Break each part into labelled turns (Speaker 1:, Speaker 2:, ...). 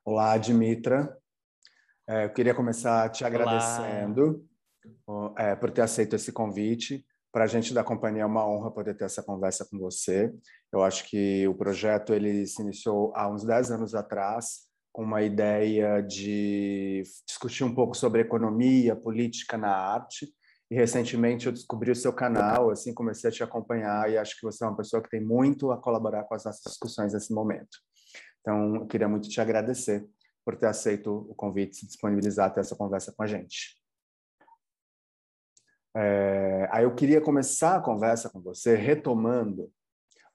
Speaker 1: Olá, Dimitra. Eu queria começar te
Speaker 2: Olá.
Speaker 1: agradecendo por ter aceito esse convite. Para a gente da companhia é uma honra poder ter essa conversa com você. Eu acho que o projeto ele se iniciou há uns 10 anos atrás com uma ideia de discutir um pouco sobre economia, política na arte. E recentemente eu descobri o seu canal, assim comecei a te acompanhar e acho que você é uma pessoa que tem muito a colaborar com as nossas discussões nesse momento. Então, eu queria muito te agradecer por ter aceito o convite e se disponibilizar a ter essa conversa com a gente. Aí eu queria começar a conversa com você retomando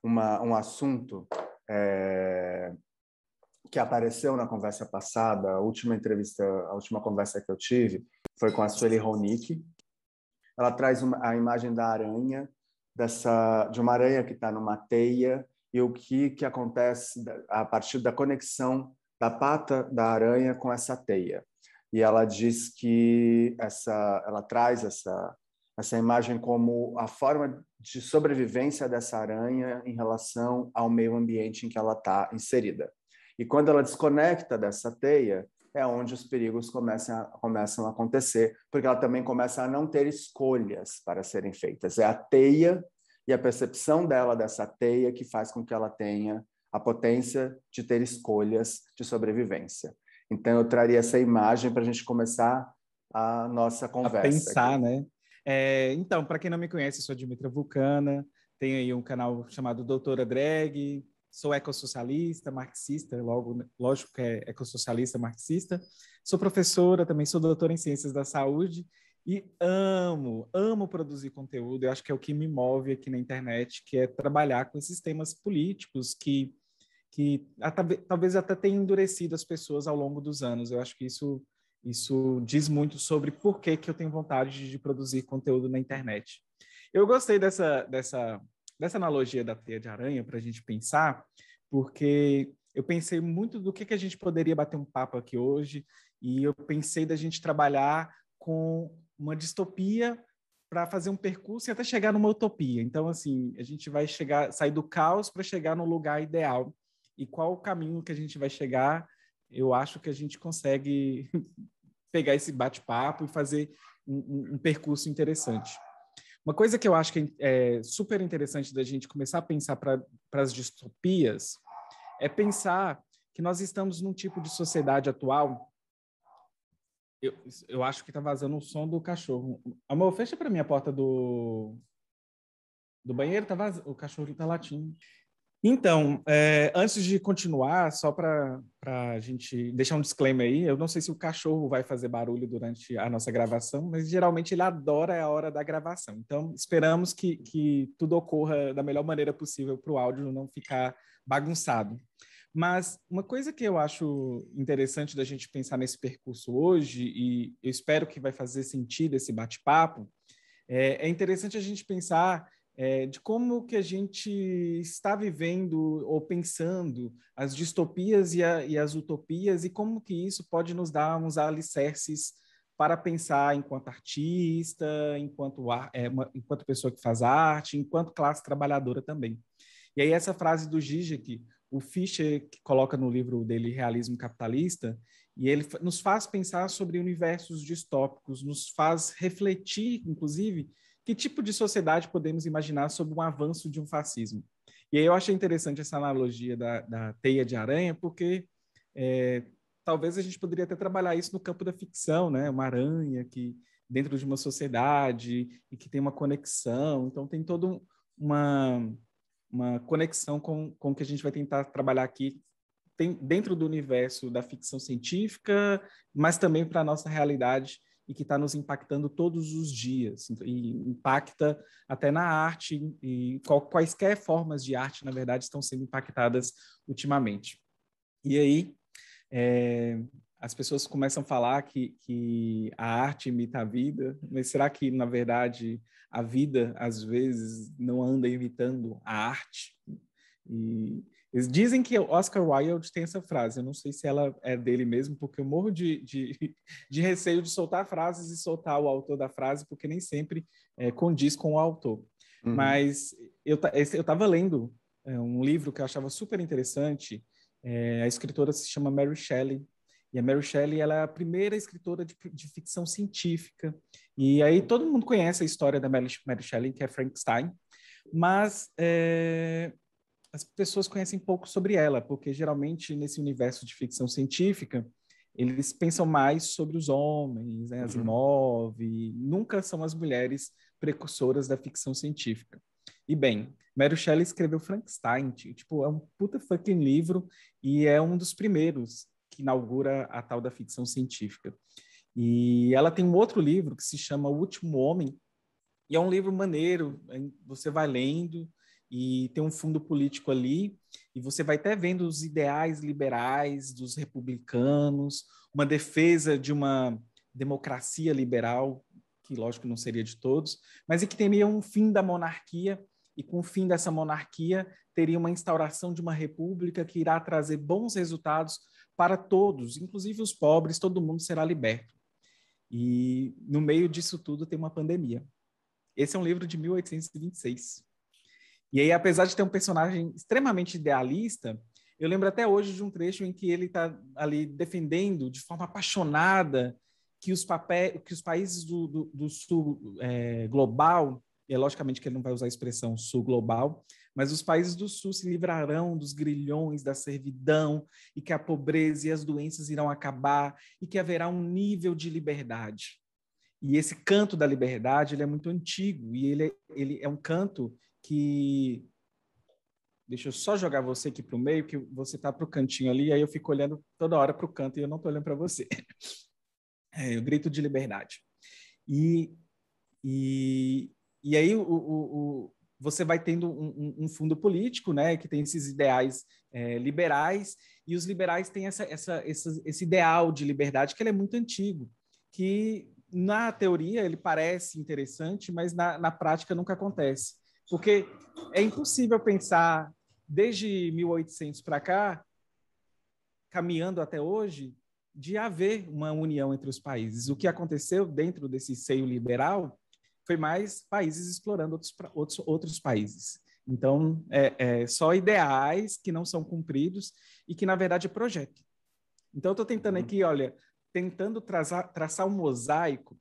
Speaker 1: um assunto que apareceu na conversa passada, a última conversa que eu tive foi com a Sueli Ronick. Ela traz a imagem da aranha, de uma aranha que está numa teia, e o que acontece a partir da conexão da pata da aranha com essa teia. E ela diz que ela traz essa imagem como a forma de sobrevivência dessa aranha em relação ao meio ambiente em que ela está inserida. E quando ela desconecta dessa teia, é onde os perigos começam a acontecer, porque ela também começa a não ter escolhas para serem feitas. É a teia e a percepção dela dessa teia que faz com que ela tenha a potência de ter escolhas de sobrevivência. Então, eu traria essa imagem para a gente começar a nossa conversa.
Speaker 2: A pensar,
Speaker 1: aqui.
Speaker 2: né? Então, para quem não me conhece, eu sou a Dimitra Vulcana, tenho aí um canal chamado Doutora Drag, sou ecossocialista, marxista, lógico que é ecossocialista, marxista, sou professora, também sou doutora em Ciências da Saúde e amo produzir conteúdo. Eu acho que é o que me move aqui na internet, que é trabalhar com esses temas políticos que talvez até tenham endurecido as pessoas ao longo dos anos. Eu acho que isso diz muito sobre por que eu tenho vontade de produzir conteúdo na internet. Eu gostei dessa analogia da teia de aranha para a gente pensar, porque eu pensei muito do que a gente poderia bater um papo aqui hoje, e eu pensei da gente trabalhar com uma distopia para fazer um percurso e até chegar numa utopia. Então, assim, a gente vai sair do caos para chegar no lugar ideal. E qual o caminho que a gente vai chegar? Eu acho que a gente consegue pegar esse bate-papo e fazer um percurso interessante. Uma coisa que eu acho que é super interessante da gente começar a pensar para as distopias é pensar que nós estamos num tipo de sociedade atual. Eu acho que está vazando o som do cachorro. Amor, fecha para mim a porta do banheiro, o cachorro está latindo. Então, antes de continuar, só para a gente deixar um disclaimer aí, eu não sei se o cachorro vai fazer barulho durante a nossa gravação, mas geralmente ele adora a hora da gravação. Então, esperamos que tudo ocorra da melhor maneira possível para o áudio não ficar bagunçado. Mas uma coisa que eu acho interessante da gente pensar nesse percurso hoje, e eu espero que vai fazer sentido esse bate-papo, é interessante a gente pensar de como que a gente está vivendo ou pensando as distopias e as utopias e como que isso pode nos dar uns alicerces para pensar enquanto artista, enquanto pessoa que faz arte, enquanto classe trabalhadora também. E aí essa frase do Zizek, o Fischer que coloca no livro dele Realismo Capitalista, e ele nos faz pensar sobre universos distópicos, nos faz refletir, inclusive, que tipo de sociedade podemos imaginar sob um avanço de um fascismo. E aí eu achei interessante essa analogia da teia de aranha, porque talvez a gente poderia até trabalhar isso no campo da ficção, né? Uma aranha que dentro de uma sociedade e que tem uma conexão. Então tem toda uma conexão com o que a gente vai tentar trabalhar aqui dentro do universo da ficção científica, mas também para a nossa realidade e que está nos impactando todos os dias, e impacta até na arte, e quaisquer formas de arte, na verdade, estão sendo impactadas ultimamente. E aí, as pessoas começam a falar que a arte imita a vida, mas será que, na verdade, a vida, às vezes, não anda imitando a arte? E eles dizem que o Oscar Wilde tem essa frase, eu não sei se ela é dele mesmo, porque eu morro de receio de soltar frases e soltar o autor da frase, porque nem sempre condiz com o autor. Mas eu estava lendo um livro que eu achava super interessante, A escritora se chama Mary Shelley. E a Mary Shelley, ela é a primeira escritora de ficção científica. E aí todo mundo conhece a história da Mary Shelley, que é Frankenstein, mas as pessoas conhecem pouco sobre ela, porque geralmente nesse universo de ficção científica, eles pensam mais sobre os homens, né, Asimov, nunca são as mulheres precursoras da ficção científica. E bem, Mary Shelley escreveu Frankenstein, tipo, é um puta fucking livro e é um dos primeiros que inaugura a tal da ficção científica. E ela tem um outro livro que se chama O Último Homem, e é um livro maneiro, você vai lendo e tem um fundo político ali, e você vai até vendo os ideais liberais dos republicanos, uma defesa de uma democracia liberal, que lógico não seria de todos, mas que teria um fim da monarquia, e com o fim dessa monarquia teria uma instauração de uma república que irá trazer bons resultados para todos, inclusive os pobres, todo mundo será liberto. E no meio disso tudo tem uma pandemia. Esse é um livro de 1826. E aí, apesar de ter um personagem extremamente idealista, eu lembro até hoje de um trecho em que ele está ali defendendo de forma apaixonada que os países do sul global, e é logicamente que ele não vai usar a expressão sul global, mas os países do sul se livrarão dos grilhões, da servidão, e que a pobreza e as doenças irão acabar, e que haverá um nível de liberdade. E esse canto da liberdade, ele é muito antigo, e ele é um canto que... Deixa eu só jogar você aqui para o meio, que você está para o cantinho ali, aí eu fico olhando toda hora para o canto e eu não estou olhando para você. O grito de liberdade. E aí você vai tendo um fundo político, né, que tem esses ideais liberais, e os liberais têm esse ideal de liberdade que ele é muito antigo, que na teoria ele parece interessante, mas na prática nunca acontece. Porque é impossível pensar, desde 1800 para cá, caminhando até hoje, de haver uma união entre os países. O que aconteceu dentro desse seio liberal foi mais países explorando outros países. Então, só ideais que não são cumpridos e que, na verdade, é projeto. Então, eu estou tentando aqui, olha, tentando traçar um mosaico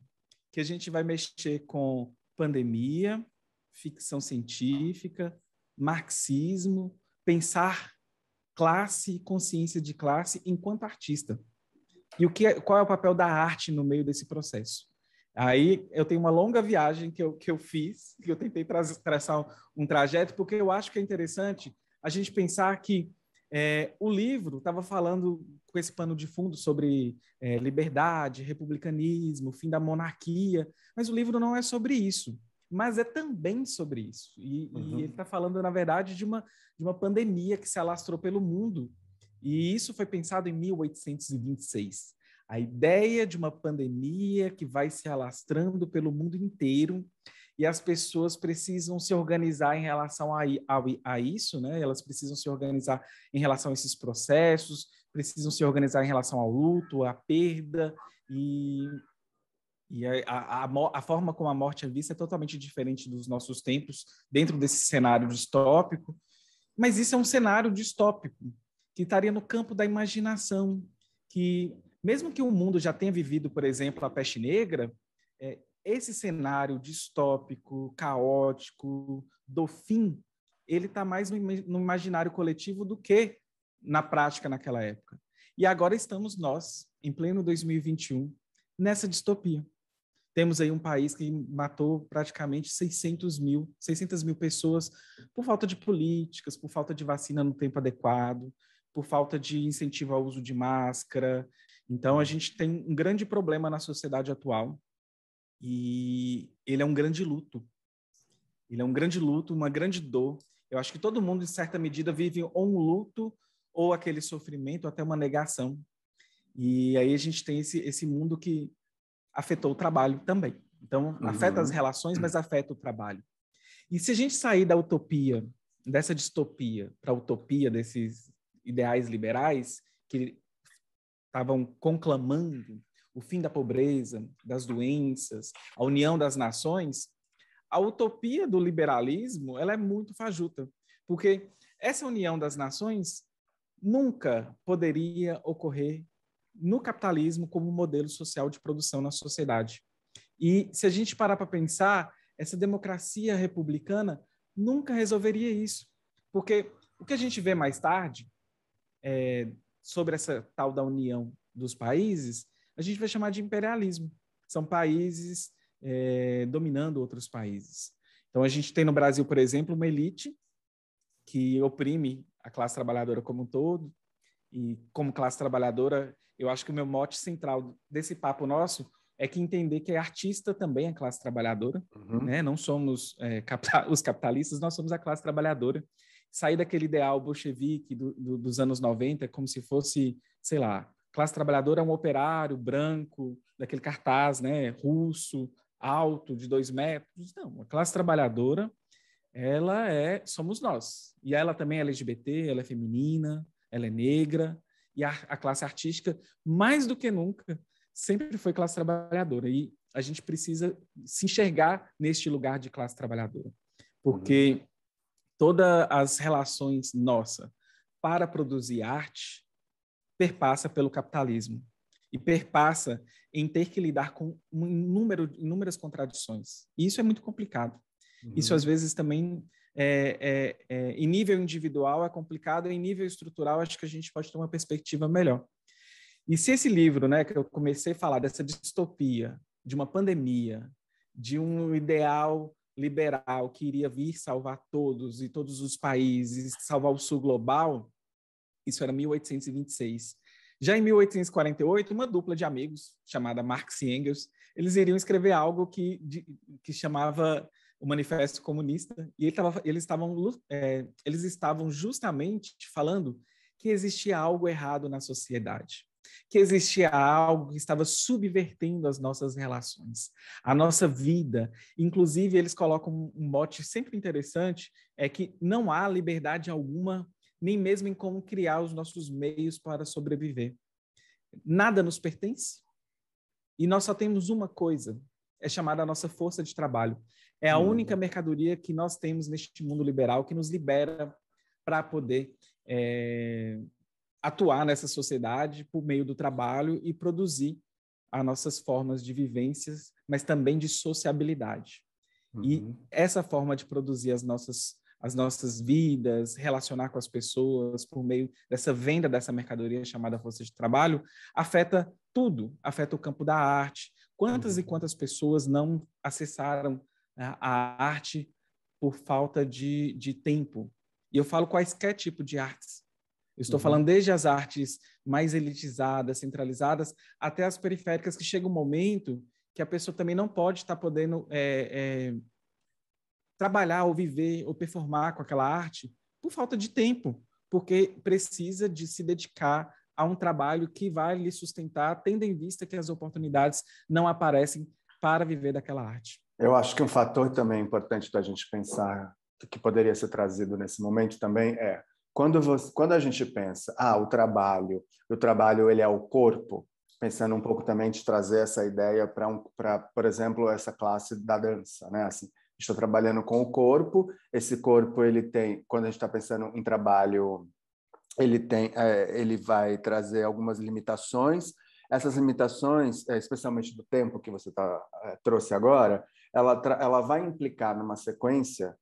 Speaker 2: que a gente vai mexer com pandemia, ficção científica, marxismo, pensar classe e consciência de classe enquanto artista. E qual é o papel da arte no meio desse processo? Aí eu tenho uma longa viagem que eu fiz, que eu tentei traçar um trajeto, porque eu acho que é interessante a gente pensar que o livro estava falando com esse pano de fundo sobre liberdade, republicanismo, fim da monarquia, mas o livro não é sobre isso, mas é também sobre isso. E ele está falando, na verdade, de uma pandemia que se alastrou pelo mundo, e isso foi pensado em 1826. A ideia de uma pandemia que vai se alastrando pelo mundo inteiro, e as pessoas precisam se organizar em relação a isso, né? Elas precisam se organizar em relação a esses processos, precisam se organizar em relação ao luto, à perda, e a forma como a morte é vista é totalmente diferente dos nossos tempos, dentro desse cenário distópico. Mas isso é um cenário distópico, que estaria no campo da imaginação, que mesmo que o mundo já tenha vivido, por exemplo, a peste negra, esse cenário distópico, caótico, do fim, ele está mais no imaginário coletivo do que na prática naquela época. E agora estamos nós, em pleno 2021, nessa distopia. Temos aí um país que matou praticamente 600 mil pessoas por falta de políticas, por falta de vacina no tempo adequado, por falta de incentivo ao uso de máscara. Então, a gente tem um grande problema na sociedade atual, e ele é um grande luto. Ele é um grande luto, uma grande dor. Eu acho que todo mundo, em certa medida, vive ou um luto, ou aquele sofrimento, até uma negação. E aí a gente tem esse mundo que afetou o trabalho também. Então, afeta as relações, mas afeta o trabalho. E se a gente sair da utopia, dessa distopia, para a utopia desses ideais liberais, que estavam conclamando o fim da pobreza, das doenças, a união das nações, a utopia do liberalismo ela é muito fajuta, porque essa união das nações nunca poderia ocorrer no capitalismo como modelo social de produção na sociedade. E se a gente parar para pensar, essa democracia republicana nunca resolveria isso. Porque o que a gente vê mais tarde, sobre essa tal da união dos países, a gente vai chamar de imperialismo. São países dominando outros países. Então, a gente tem no Brasil, por exemplo, uma elite que oprime a classe trabalhadora como um todo. E como classe trabalhadora, eu acho que o meu mote central desse papo nosso é que entender que artista também é classe trabalhadora, né? Não somos os capitalistas, nós somos a classe trabalhadora. Sair daquele ideal bolchevique dos anos 90, como se fosse, sei lá, classe trabalhadora é um operário branco, daquele cartaz, né, russo, alto, de 2 metros. Não, a classe trabalhadora, somos nós. E ela também é LGBT, ela é feminina, ela é negra, e a classe artística, mais do que nunca, sempre foi classe trabalhadora. E a gente precisa se enxergar neste lugar de classe trabalhadora. Porque todas as relações nossas para produzir arte perpassa pelo capitalismo. E perpassa em ter que lidar com inúmeras contradições. E isso é muito complicado. Isso, às vezes, também, em nível individual, é complicado, em nível estrutural, acho que a gente pode ter uma perspectiva melhor. E se esse livro, né, que eu comecei a falar dessa distopia, de uma pandemia, de um ideal liberal que iria vir salvar todos e todos os países, salvar o sul global, isso era 1826. Já em 1848, uma dupla de amigos, chamada Marx e Engels, eles iriam escrever algo que chamava o Manifesto Comunista, e eles estavam justamente falando que existia algo errado na sociedade, que existia algo que estava subvertendo as nossas relações, a nossa vida. Inclusive, eles colocam um mote sempre interessante, é que não há liberdade alguma, nem mesmo em como criar os nossos meios para sobreviver. Nada nos pertence, e nós só temos uma coisa, é chamada a nossa força de trabalho. É a única mercadoria que nós temos neste mundo liberal que nos libera para poder atuar nessa sociedade por meio do trabalho e produzir as nossas formas de vivências, mas também de sociabilidade. E essa forma de produzir as nossas vidas, relacionar com as pessoas por meio dessa venda dessa mercadoria chamada força de trabalho, afeta tudo, afeta o campo da arte. Quantas e quantas pessoas não acessaram a arte por falta de tempo? E eu falo quaisquer tipo de artes. Eu estou falando desde as artes mais elitizadas, centralizadas, até as periféricas, que chega um momento que a pessoa também não pode estar podendo trabalhar ou viver ou performar com aquela arte por falta de tempo, porque precisa de se dedicar a um trabalho que vai lhe sustentar, tendo em vista que as oportunidades não aparecem para viver daquela arte.
Speaker 1: Eu acho que um fator também importante da gente pensar, que poderia ser trazido nesse momento também, é quando a gente pensa, o trabalho ele é o corpo, pensando um pouco também de trazer essa ideia para, por exemplo, essa classe da dança, né? Assim, estou trabalhando com o corpo, esse corpo ele tem, quando a gente está pensando em trabalho, ele vai trazer algumas limitações. Essas limitações, especialmente do tempo que você trouxe agora, ela vai implicar numa sequência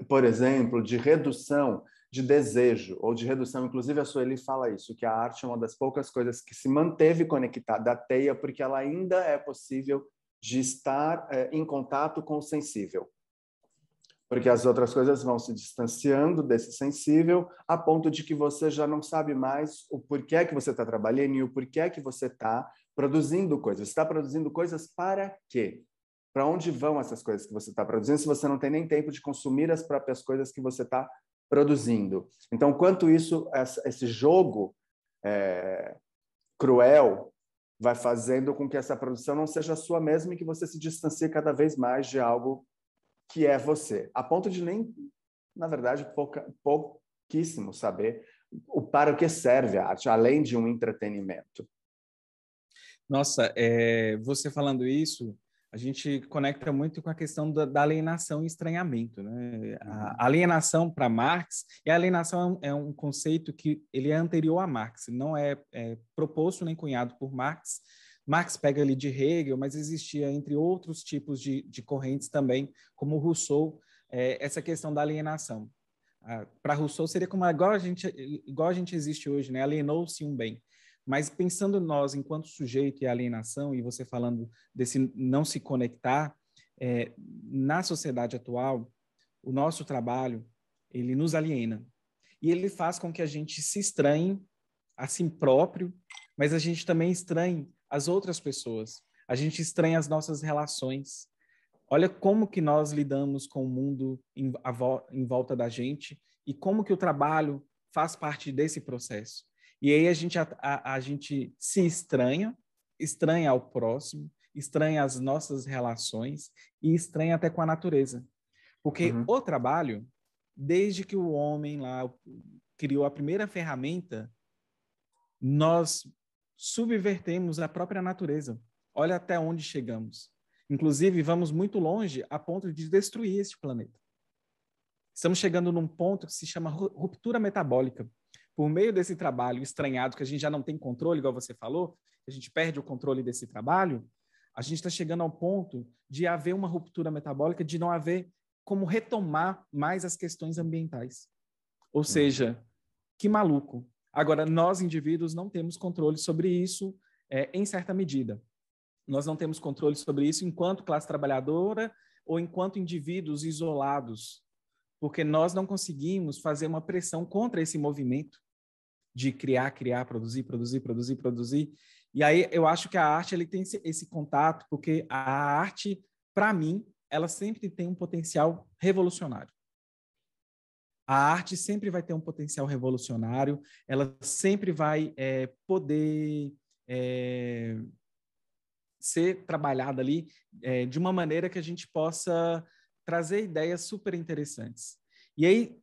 Speaker 1: por exemplo, de redução de desejo, ou de redução, inclusive a Sueli fala isso, que a arte é uma das poucas coisas que se manteve conectada à teia, porque ela ainda é possível de estar em contato com o sensível. Porque as outras coisas vão se distanciando desse sensível, a ponto de que você já não sabe mais o porquê que você está trabalhando e o porquê que você está produzindo coisas. Você está produzindo coisas para quê? Para onde vão essas coisas que você está produzindo se você não tem nem tempo de consumir as próprias coisas que você está produzindo? Então, quanto esse jogo cruel vai fazendo com que essa produção não seja a sua mesma e que você se distancie cada vez mais de algo que é você, a ponto de nem, na verdade, pouquíssimo saber para o que serve a arte, além de um entretenimento.
Speaker 2: Nossa, você falando isso a gente conecta muito com a questão da alienação e estranhamento, né? A alienação para Marx, e a alienação é um conceito que ele é anterior a Marx, não é proposto nem cunhado por Marx. Marx pega ali de Hegel, mas existia entre outros tipos de correntes também, como Rousseau, essa questão da alienação. Para Rousseau seria como igual a gente existe hoje, né? Alienou-se um bem. Mas pensando nós enquanto sujeito e alienação, e você falando desse não se conectar, na sociedade atual, o nosso trabalho, ele nos aliena. E ele faz com que a gente se estranhe a si próprio, mas a gente também estranhe as outras pessoas. A gente estranha as nossas relações. Olha como que nós lidamos com o mundo em volta da gente e como que o trabalho faz parte desse processo. E aí a gente se estranha ao próximo, estranha as nossas relações e estranha até com a natureza. Porque o trabalho, desde que o homem lá criou a primeira ferramenta, nós subvertemos a própria natureza. Olha até onde chegamos. Inclusive, vamos muito longe a ponto de destruir este planeta. Estamos chegando num ponto que se chama ruptura metabólica. Por meio desse trabalho estranhado, que a gente já não tem controle, igual você falou, a gente perde o controle desse trabalho, a gente está chegando ao ponto de haver uma ruptura metabólica, de não haver como retomar mais as questões ambientais. Ou seja, que maluco. Agora, nós, indivíduos, não temos controle sobre isso em certa medida. Nós não temos controle sobre isso enquanto classe trabalhadora ou enquanto indivíduos isolados, porque nós não conseguimos fazer uma pressão contra esse movimento de criar, produzir. E aí eu acho que a arte ele tem esse contato, porque a arte, para mim, ela sempre tem um potencial revolucionário. A arte sempre vai ter um potencial revolucionário, ela sempre vai poder ser trabalhada ali de uma maneira que a gente possa trazer ideias super interessantes. E aí,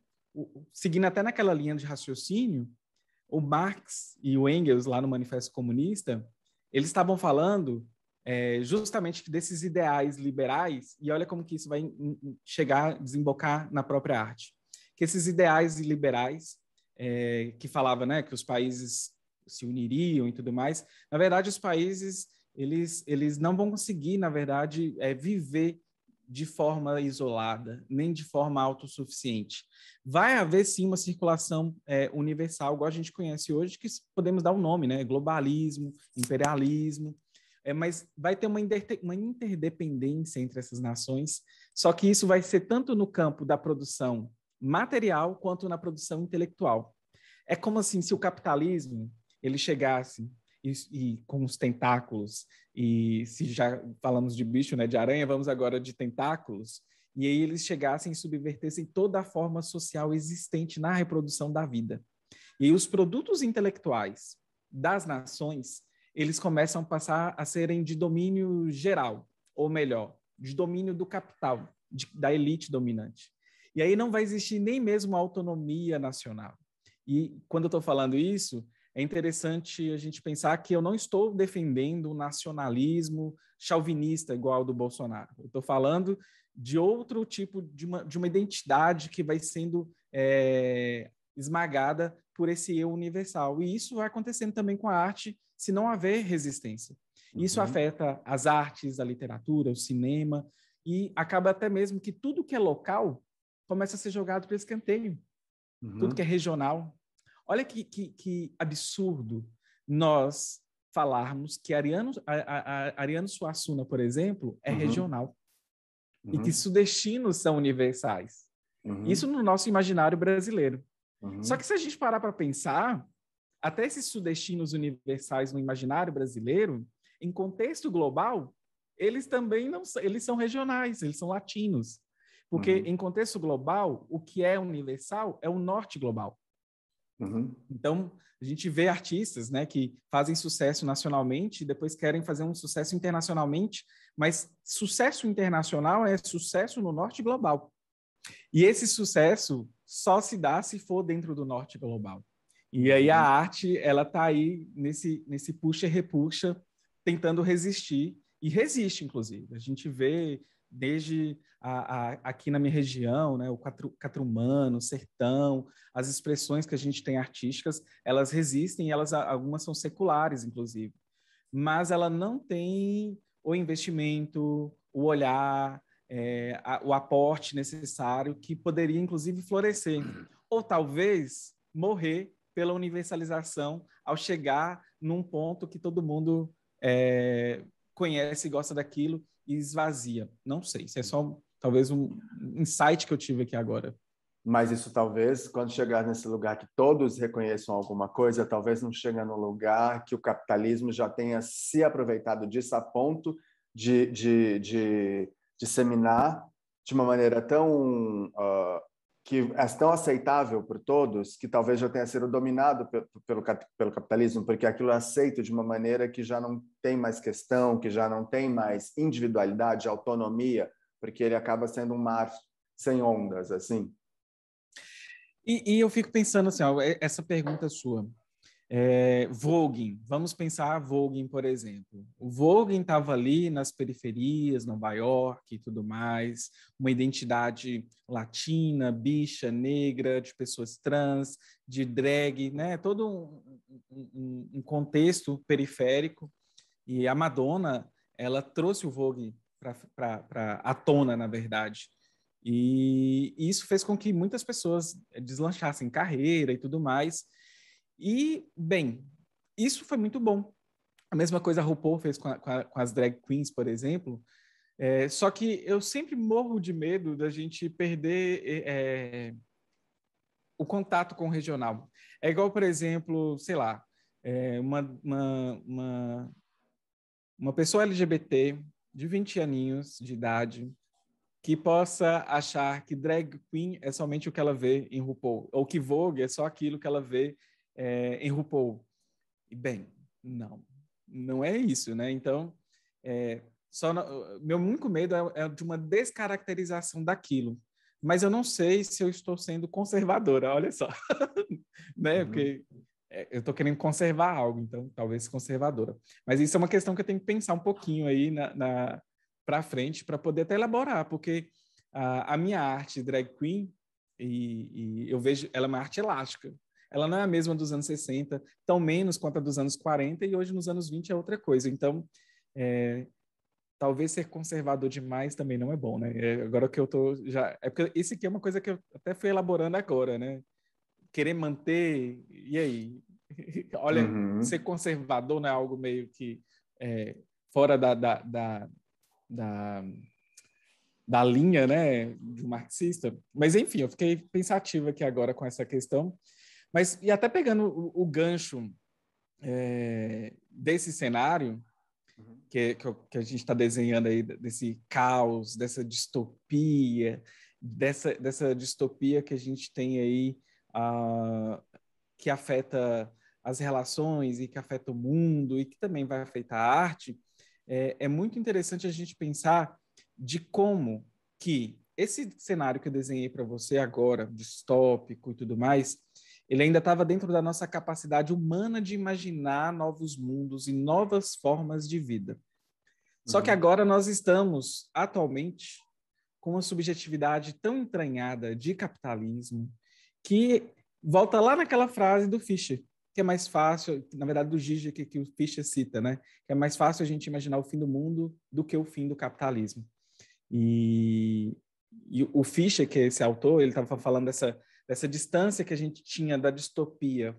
Speaker 2: seguindo até naquela linha de raciocínio, o Marx e o Engels, lá no Manifesto Comunista, eles estavam falando justamente desses ideais liberais, e olha como que isso vai desembocar na própria arte. Que esses ideais liberais, que falava, né, que os países se uniriam e tudo mais, na verdade, os países eles não vão conseguir, na verdade, viver de forma isolada, nem de forma autossuficiente. Vai haver, sim, uma circulação universal, igual a gente conhece hoje, que podemos dar um nome, né? Globalismo, imperialismo, mas vai ter uma interdependência entre essas nações, só que isso vai ser tanto no campo da produção material quanto na produção intelectual. É como assim, se o capitalismo ele chegasse e com os tentáculos, e se já falamos de bicho, né, de aranha, vamos agora de tentáculos, e aí eles chegassem e subvertessem toda a forma social existente na reprodução da vida. E aí os produtos intelectuais das nações, eles começam a passar a serem de domínio geral, ou melhor, de domínio do capital, da elite dominante. E aí não vai existir nem mesmo autonomia nacional. E quando eu estou falando isso, é interessante a gente pensar que eu não estou defendendo o nacionalismo chauvinista igual ao do Bolsonaro. Eu estou falando de outro tipo de uma identidade que vai sendo esmagada por esse eu universal. E isso vai acontecendo também com a arte, se não haver resistência. Isso afeta as artes, a literatura, o cinema, e acaba até mesmo que tudo que é local começa a ser jogado para escanteio. Tudo que é regional. Olha que absurdo nós falarmos que Ariano Suassuna, por exemplo, é regional e que sudestinos são universais. Isso no nosso imaginário brasileiro. Só que se a gente parar para pensar, até esses sudestinos universais no imaginário brasileiro, em contexto global, eles também não são, eles são regionais, eles são latinos. Porque em contexto global, o que é universal é o norte global. Então, a gente vê artistas, né, que fazem sucesso nacionalmente e depois querem fazer um sucesso internacionalmente, mas sucesso internacional é sucesso no norte global. E esse sucesso só se dá se for dentro do norte global. E aí a arte, ela está aí nesse puxa e repuxa, tentando resistir E resiste, inclusive. A gente vê desde aqui na minha região, né, o catrumano, o sertão, as expressões que a gente tem artísticas, elas resistem, e algumas são seculares, inclusive. Mas ela não tem o investimento, o olhar, o aporte necessário que poderia, inclusive, florescer. Ou talvez morrer pela universalização ao chegar num ponto que todo mundo conhece e gosta daquilo e esvazia. Não sei, isso é só talvez um insight que eu tive aqui agora.
Speaker 1: Mas isso talvez, quando chegar nesse lugar que todos reconheçam alguma coisa, talvez não chegue no lugar que o capitalismo já tenha se aproveitado disso a ponto de disseminar de uma maneira tão que é tão aceitável por todos, que talvez já tenha sido dominado pelo capitalismo, porque aquilo é aceito de uma maneira que já não tem mais questão, que já não tem mais individualidade, autonomia, porque ele acaba sendo um mar sem ondas, assim.
Speaker 2: E eu fico pensando assim, ó, essa pergunta sua. Voguing, vamos pensar Voguing, por exemplo. O Voguing estava ali nas periferias, Nova York e tudo mais, uma identidade latina, bicha, negra, de pessoas trans, de drag, né? Todo um contexto periférico. E a Madonna, ela trouxe o Vogue para à tona, na verdade. E isso fez com que muitas pessoas deslanchassem carreira e tudo mais. E, bem, isso foi muito bom. A mesma coisa a RuPaul fez com as drag queens, por exemplo. Só que eu sempre morro de medo da gente perder o contato com o regional. É igual, por exemplo, sei lá, uma pessoa LGBT de 20 aninhos de idade que possa achar que drag queen é somente o que ela vê em RuPaul, ou que Vogue é só aquilo que ela vê em RuPaul. E, bem, não é isso, né? Então, meu único medo é de uma descaracterização daquilo. Mas eu não sei se eu estou sendo conservadora, olha só. Né? Porque eu estou querendo conservar algo, então talvez conservadora. Mas isso é uma questão que eu tenho que pensar um pouquinho aí para frente, para poder até elaborar, porque a minha arte drag queen, e eu vejo ela é uma arte elástica. Ela não é a mesma dos anos 60, tão menos quanto a dos anos 40, e hoje nos anos 20 é outra coisa. Então, talvez ser conservador demais também não é bom, né? Agora que eu tô já... É porque isso aqui é uma coisa que eu até fui elaborando agora, né? Querer manter... E aí? Olha, ser conservador não é algo meio que fora da linha, né, do marxista. Mas, enfim, eu fiquei pensativo aqui agora com essa questão. Mas, e até pegando o gancho desse cenário que a gente está desenhando aí, desse caos, dessa distopia, dessa distopia que a gente tem aí, que afeta as relações e que afeta o mundo e que também vai afetar a arte, é muito interessante a gente pensar de como que esse cenário que eu desenhei para você agora, distópico e tudo mais, ele ainda estava dentro da nossa capacidade humana de imaginar novos mundos e novas formas de vida. Só que agora nós estamos, atualmente, com uma subjetividade tão entranhada de capitalismo que volta lá naquela frase do Fischer, que é mais fácil, na verdade do Gigi que o Fischer cita, né? Que é mais fácil a gente imaginar o fim do mundo do que o fim do capitalismo. E o Fischer, que é esse autor, ele estava falando dessa distância que a gente tinha da distopia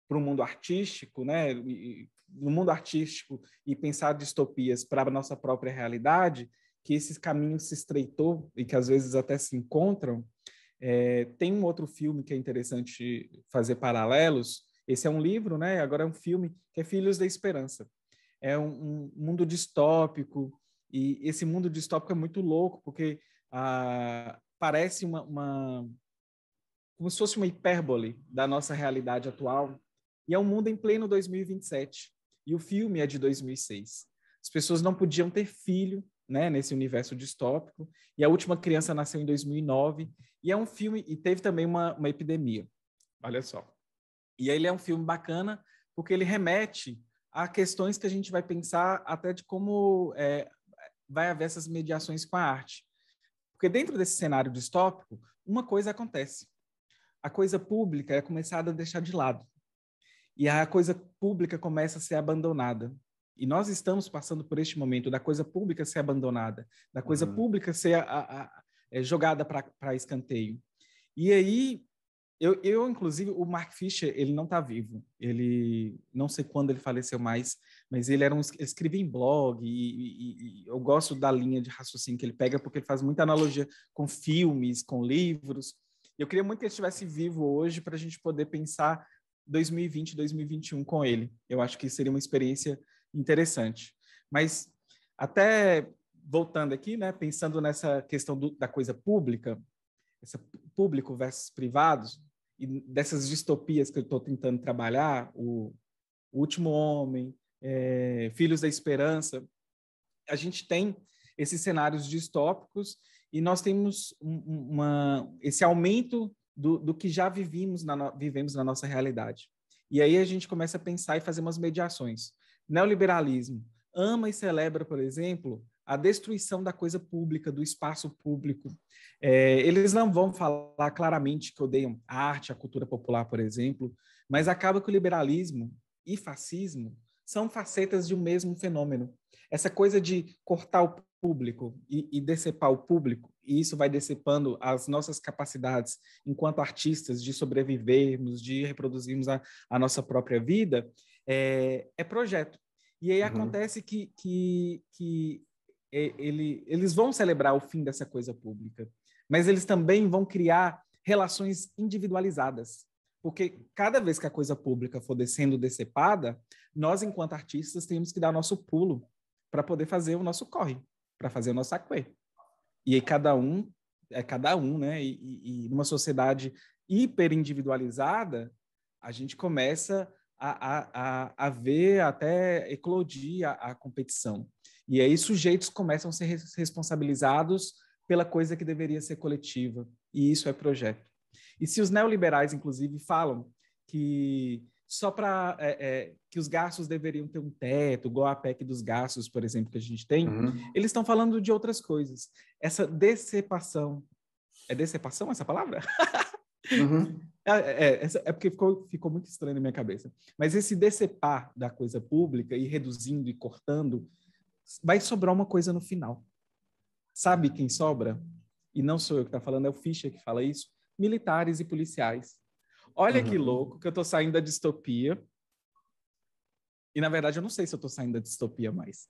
Speaker 2: para o mundo artístico, né? No mundo artístico e pensar distopias para a nossa própria realidade, que esses caminhos se estreitou e que às vezes até se encontram. Tem um outro filme que é interessante fazer paralelos. Esse é um livro, né? Agora é um filme que é Filhos da Esperança. É um mundo distópico, e esse mundo distópico é muito louco, porque parece como se fosse uma hipérbole da nossa realidade atual, e é um mundo em pleno 2027, e o filme é de 2006. As pessoas não podiam ter filho, né, nesse universo distópico, e a última criança nasceu em 2009, e é um filme, e teve também uma epidemia, olha só. E aí ele é um filme bacana, porque ele remete há questões que a gente vai pensar até de como vai haver essas mediações com a arte. Porque dentro desse cenário distópico, uma coisa acontece. A coisa pública é começada a deixar de lado. E a coisa pública começa a ser abandonada. E nós estamos passando por este momento da coisa pública ser abandonada, da coisa pública ser jogada para escanteio. E aí, inclusive, o Mark Fisher, ele não está vivo. Ele, não sei quando ele faleceu mais, mas ele ele escrevia em blog, e eu gosto da linha de raciocínio que ele pega, porque ele faz muita analogia com filmes, com livros. Eu queria muito que ele estivesse vivo hoje para a gente poder pensar 2020, 2021 com ele. Eu acho que seria uma experiência interessante. Mas, até voltando aqui, né, pensando nessa questão da coisa pública, esse público versus privados, e dessas distopias que eu estou tentando trabalhar, o Último Homem, Filhos da Esperança, a gente tem esses cenários distópicos e nós temos esse aumento do que já vivemos na nossa realidade. E aí a gente começa a pensar e fazer umas mediações. Neoliberalismo ama e celebra, por exemplo, a destruição da coisa pública, do espaço público. Eles não vão falar claramente que odeiam a arte, a cultura popular, por exemplo, mas acaba que o liberalismo e fascismo são facetas de um mesmo fenômeno. Essa coisa de cortar o público e decepar o público, e isso vai decepando as nossas capacidades enquanto artistas de sobrevivermos, de reproduzirmos a nossa própria vida, é projeto. E aí acontece que eles vão celebrar o fim dessa coisa pública, mas eles também vão criar relações individualizadas, porque cada vez que a coisa pública for sendo decepada, nós, enquanto artistas, temos que dar nosso pulo para poder fazer o nosso corre, para fazer o nosso aquê. E aí cada um, né? E numa sociedade hiper individualizada, a gente começa a ver até eclodir a competição. E aí sujeitos começam a ser responsabilizados pela coisa que deveria ser coletiva. E isso é projeto. E se os neoliberais, inclusive, falam que só para que os gastos deveriam ter um teto, igual a PEC dos gastos, por exemplo, que a gente tem, eles estão falando de outras coisas. Essa decepação. É decepação essa palavra? É porque ficou muito estranho na minha cabeça. Mas esse decepar da coisa pública e reduzindo e cortando, vai sobrar uma coisa no final. Sabe quem sobra? E não sou eu que está falando, é o Fischer que fala isso. Militares e policiais. Olha que louco que eu estou saindo da distopia. E, na verdade, eu não sei se eu estou saindo da distopia mais.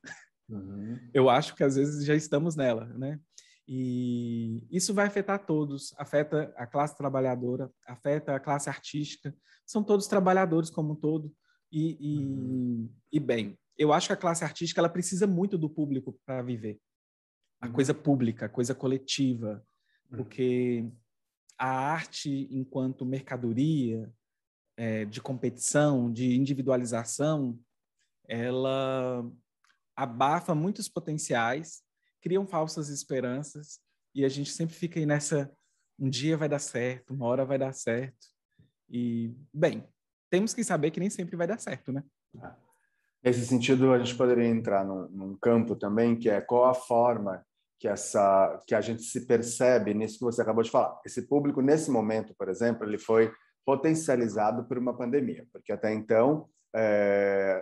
Speaker 2: Eu acho que, às vezes, já estamos nela, né? E isso vai afetar todos. Afeta a classe trabalhadora, afeta a classe artística. São todos trabalhadores como um todo. E bem, eu acho que a classe artística ela precisa muito do público para viver. A coisa pública, a coisa coletiva. Porque a arte, enquanto mercadoria de competição, de individualização, ela abafa muitos potenciais, criam falsas esperanças, e a gente sempre fica aí nessa, um dia vai dar certo, uma hora vai dar certo. E, bem, temos que saber que nem sempre vai dar certo, né?
Speaker 1: Nesse sentido, a gente poderia entrar num campo também, que é qual a forma que a gente se percebe nisso que você acabou de falar. Esse público, nesse momento, por exemplo, ele foi potencializado por uma pandemia, porque até então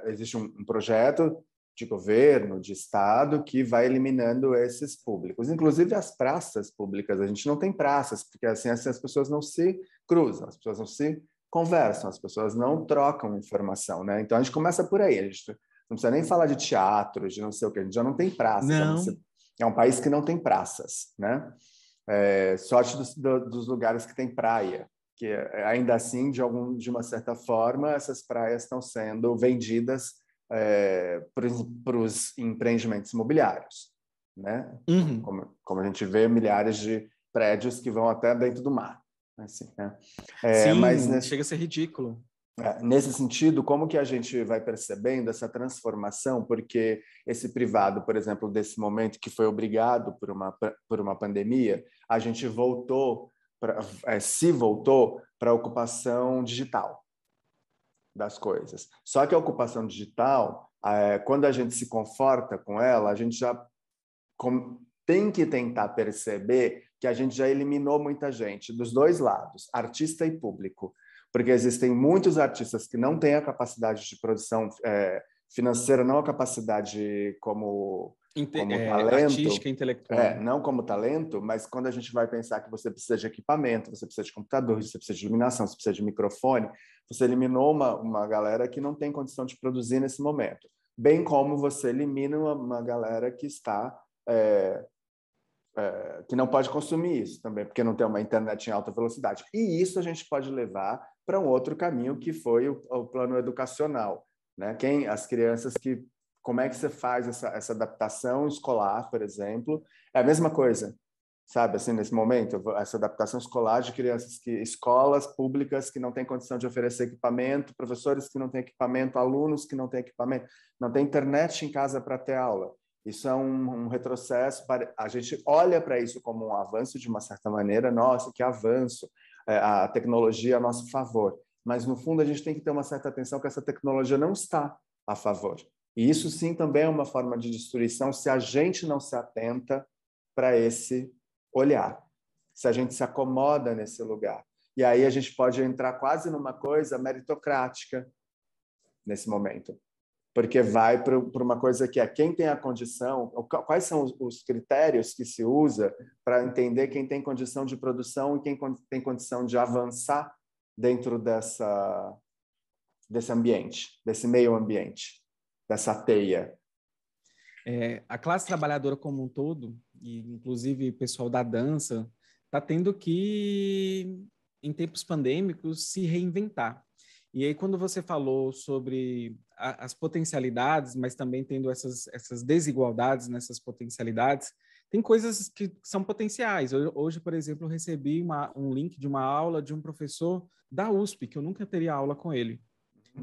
Speaker 1: existe um projeto de governo, de Estado, que vai eliminando esses públicos. Inclusive as praças públicas, a gente não tem praças, porque assim as pessoas não se cruzam, as pessoas não se conversam, as pessoas não trocam informação, né? Então a gente começa por aí, a gente não precisa nem falar de teatro, de não sei o que, a gente já não tem praças.
Speaker 2: Não.
Speaker 1: É um país que não tem praças, né? Sorte dos lugares que tem praia, que ainda assim, de uma certa forma, essas praias estão sendo vendidas para os empreendimentos imobiliários, né? Como a gente vê, milhares de prédios que vão até dentro do mar. Assim, né?
Speaker 2: Sim,
Speaker 1: mas
Speaker 2: chega a ser ridículo.
Speaker 1: Nesse sentido, como que a gente vai percebendo essa transformação? Porque esse privado, por exemplo, desse momento que foi obrigado por uma pandemia, a gente voltou para a ocupação digital. das coisas. Só que a ocupação digital, quando a gente se conforta com ela, a gente já tem que tentar perceber que a gente já eliminou muita gente, dos dois lados, artista e público, porque existem muitos artistas que não têm a capacidade de produção financeira, não a capacidade como talento,
Speaker 2: artística, intelectual.
Speaker 1: não como talento, mas quando a gente vai pensar que você precisa de equipamento, você precisa de computador, você precisa de iluminação, você precisa de microfone, você eliminou uma galera que não tem condição de produzir nesse momento. Bem como você elimina uma galera que está que não pode consumir isso também, porque não tem uma internet em alta velocidade. E isso a gente pode levar para um outro caminho, que foi o plano educacional, né? As crianças que... Como é que você faz essa adaptação escolar, por exemplo? É a mesma coisa, sabe? Assim, nesse momento, essa adaptação escolar de crianças escolas públicas que não têm condição de oferecer equipamento, professores que não têm equipamento, alunos que não têm equipamento, não tem internet em casa para ter aula. Isso é um retrocesso. A gente olha para isso como um avanço de uma certa maneira. Nossa, que avanço! A tecnologia a nosso favor. Mas, no fundo, a gente tem que ter uma certa atenção que essa tecnologia não está a favor. E isso, sim, também é uma forma de destruição se a gente não se atenta para esse olhar, se a gente se acomoda nesse lugar. E aí a gente pode entrar quase numa coisa meritocrática nesse momento. Porque vai para uma coisa que é quem tem a condição, quais são os critérios que se usa para entender quem tem condição de produção e quem tem condição de avançar dentro desse ambiente, desse meio ambiente, dessa teia.
Speaker 2: A classe trabalhadora como um todo, e inclusive o pessoal da dança, está tendo que, em tempos pandêmicos, se reinventar. E aí, quando você falou sobre as potencialidades, mas também tendo essas desigualdades nessas potencialidades, tem coisas que são potenciais. Hoje, por exemplo, eu recebi um link de uma aula de um professor da USP, que eu nunca teria aula com ele.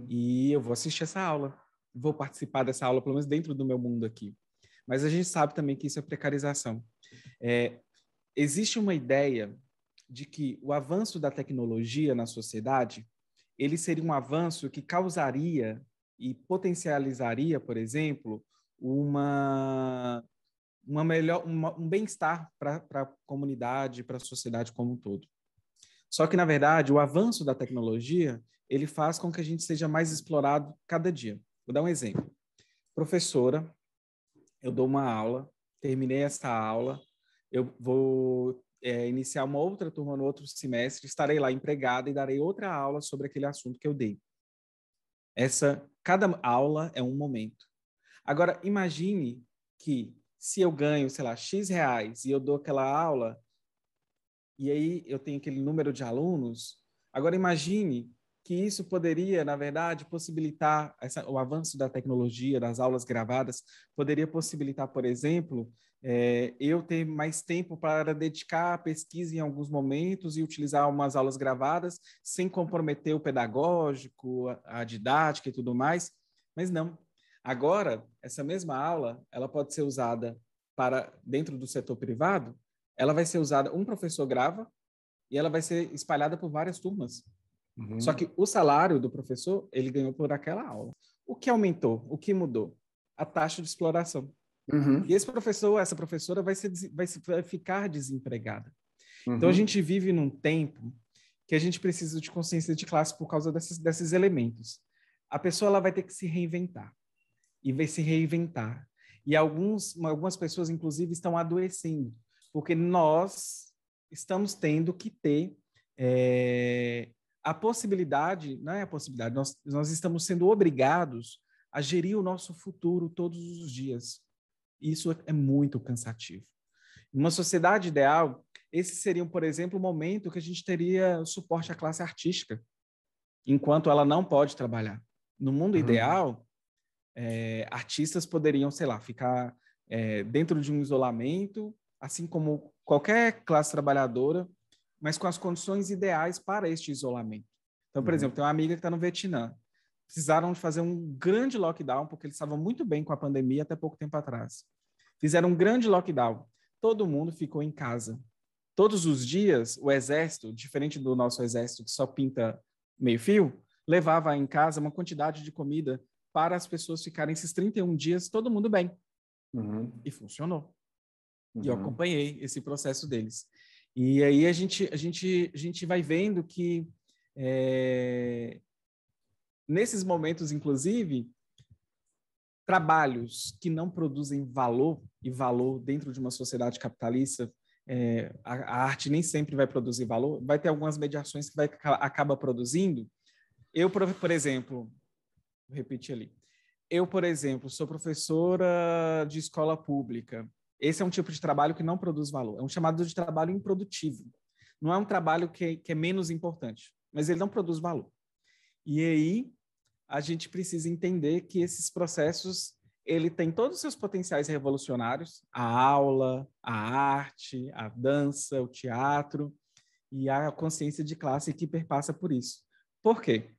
Speaker 2: E eu vou assistir essa aula, vou participar dessa aula, pelo menos dentro do meu mundo aqui. Mas a gente sabe também que isso é precarização. Existe uma ideia de que o avanço da tecnologia na sociedade ele seria um avanço que causaria e potencializaria, por exemplo, um bem-estar para a comunidade, para a sociedade como um todo. Só que, na verdade, o avanço da tecnologia, ele faz com que a gente seja mais explorado cada dia. Vou dar um exemplo. Professora, eu dou uma aula, terminei essa aula, eu vou iniciar uma outra turma no outro semestre, estarei lá empregada e darei outra aula sobre aquele assunto que eu dei. Cada aula é um momento. Agora, imagine que se eu ganho, sei lá, X reais e eu dou aquela aula e aí eu tenho aquele número de alunos, agora imagine que isso poderia, na verdade, possibilitar o avanço da tecnologia, das aulas gravadas, poderia possibilitar, por exemplo, eu ter mais tempo para dedicar à pesquisa em alguns momentos e utilizar umas aulas gravadas sem comprometer o pedagógico, a didática e tudo mais, mas não. Agora, essa mesma aula, ela pode ser usada dentro do setor privado, ela vai ser usada, um professor grava e ela vai ser espalhada por várias turmas. Uhum. Só que o salário do professor, ele ganhou por aquela aula. O que aumentou? O que mudou? A taxa de exploração. Uhum. E esse professor, essa professora vai ficar desempregada. Uhum. Então, a gente vive num tempo que a gente precisa de consciência de classe por causa desses elementos. A pessoa ela vai ter que se reinventar. E vai se reinventar. E algumas pessoas, inclusive, estão adoecendo. Porque nós estamos tendo que ter a possibilidade, não é a possibilidade, nós estamos sendo obrigados a gerir o nosso futuro todos os dias. Isso é muito cansativo. Em uma sociedade ideal, esse seria, por exemplo, o momento que a gente teria suporte à classe artística, enquanto ela não pode trabalhar. No mundo ideal, artistas poderiam, sei lá, ficar dentro de um isolamento, assim como qualquer classe trabalhadora, mas com as condições ideais para este isolamento. Então, por exemplo, tem uma amiga que está no Vietnã. Precisaram de fazer um grande lockdown, porque eles estavam muito bem com a pandemia até pouco tempo atrás. Fizeram um grande lockdown. Todo mundo ficou em casa. Todos os dias, o exército, diferente do nosso exército que só pinta meio fio, levava em casa uma quantidade de comida para as pessoas ficarem esses 31 dias, todo mundo bem. E funcionou. E eu acompanhei esse processo deles. E aí a gente vai vendo que nesses momentos, inclusive, trabalhos que não produzem valor e valor dentro de uma sociedade capitalista, a arte nem sempre vai produzir valor, vai ter algumas mediações que acaba produzindo. Eu, por exemplo, vou repetir ali. Eu, por exemplo, sou professora de escola pública. Esse é um tipo de trabalho que não produz valor. É um chamado de trabalho improdutivo. Não é um trabalho que é menos importante, mas ele não produz valor. E aí a gente precisa entender que esses processos ele tem todos os seus potenciais revolucionários, a aula, a arte, a dança, o teatro e a consciência de classe que perpassa por isso. Por quê?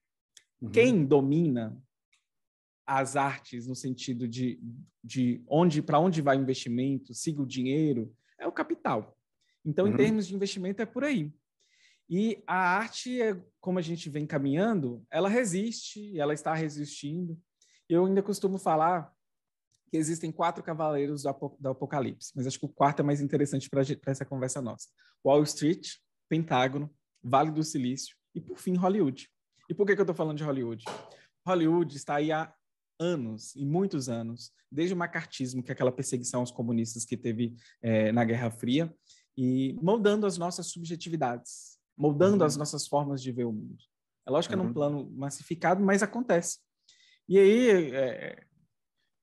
Speaker 2: Quem domina as artes no sentido de para onde vai o investimento, siga o dinheiro, é o capital. Então, em termos de investimento, é por aí. E a arte, como a gente vem caminhando, ela resiste, ela está resistindo. Eu ainda costumo falar que existem 4 cavaleiros do Apocalipse, mas acho que o quarto é mais interessante para essa conversa nossa. Wall Street, Pentágono, Vale do Silício e, por fim, Hollywood. E por que eu estou falando de Hollywood? Hollywood está aí há anos, e muitos anos, desde o macartismo, que é aquela perseguição aos comunistas que teve na Guerra Fria, e moldando as nossas subjetividades, moldando as nossas formas de ver o mundo. É lógico que é num plano massificado, mas acontece. E aí,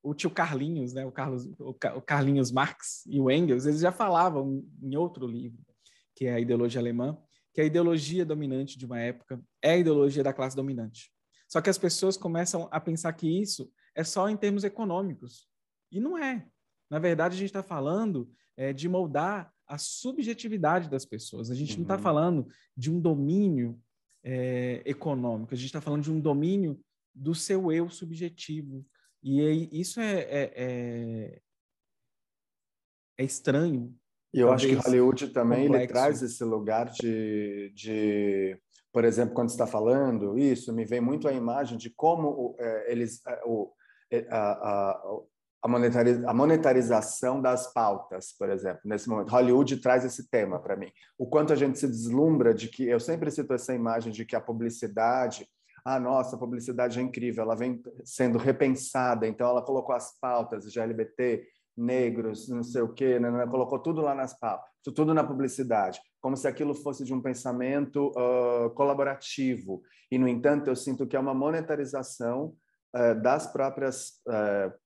Speaker 2: o tio Carlinhos, né, o Carlinhos Marx e o Engels, eles já falavam em outro livro, que é a Ideologia Alemã, que a ideologia dominante de uma época é a ideologia da classe dominante. Só que as pessoas começam a pensar que isso é só em termos econômicos. E não é. Na verdade, a gente está falando de moldar a subjetividade das pessoas. A gente não está falando de um domínio econômico, a gente está falando de um domínio do seu eu subjetivo. E isso é estranho.
Speaker 1: E eu acho que Hollywood também ele
Speaker 2: complexo.
Speaker 1: traz esse lugar por exemplo, quando você está falando isso, me vem muito a imagem de como a monetarização das pautas, por exemplo, nesse momento. Hollywood traz esse tema para mim. O quanto a gente se deslumbra de que, eu sempre cito essa imagem de que a publicidade, nossa, a publicidade é incrível, ela vem sendo repensada, então ela colocou as pautas de LGBT, negros, não sei o quê, né? Colocou tudo lá nas pautas, tudo na publicidade, como se aquilo fosse de um pensamento colaborativo. E, no entanto, eu sinto que é uma monetarização das próprias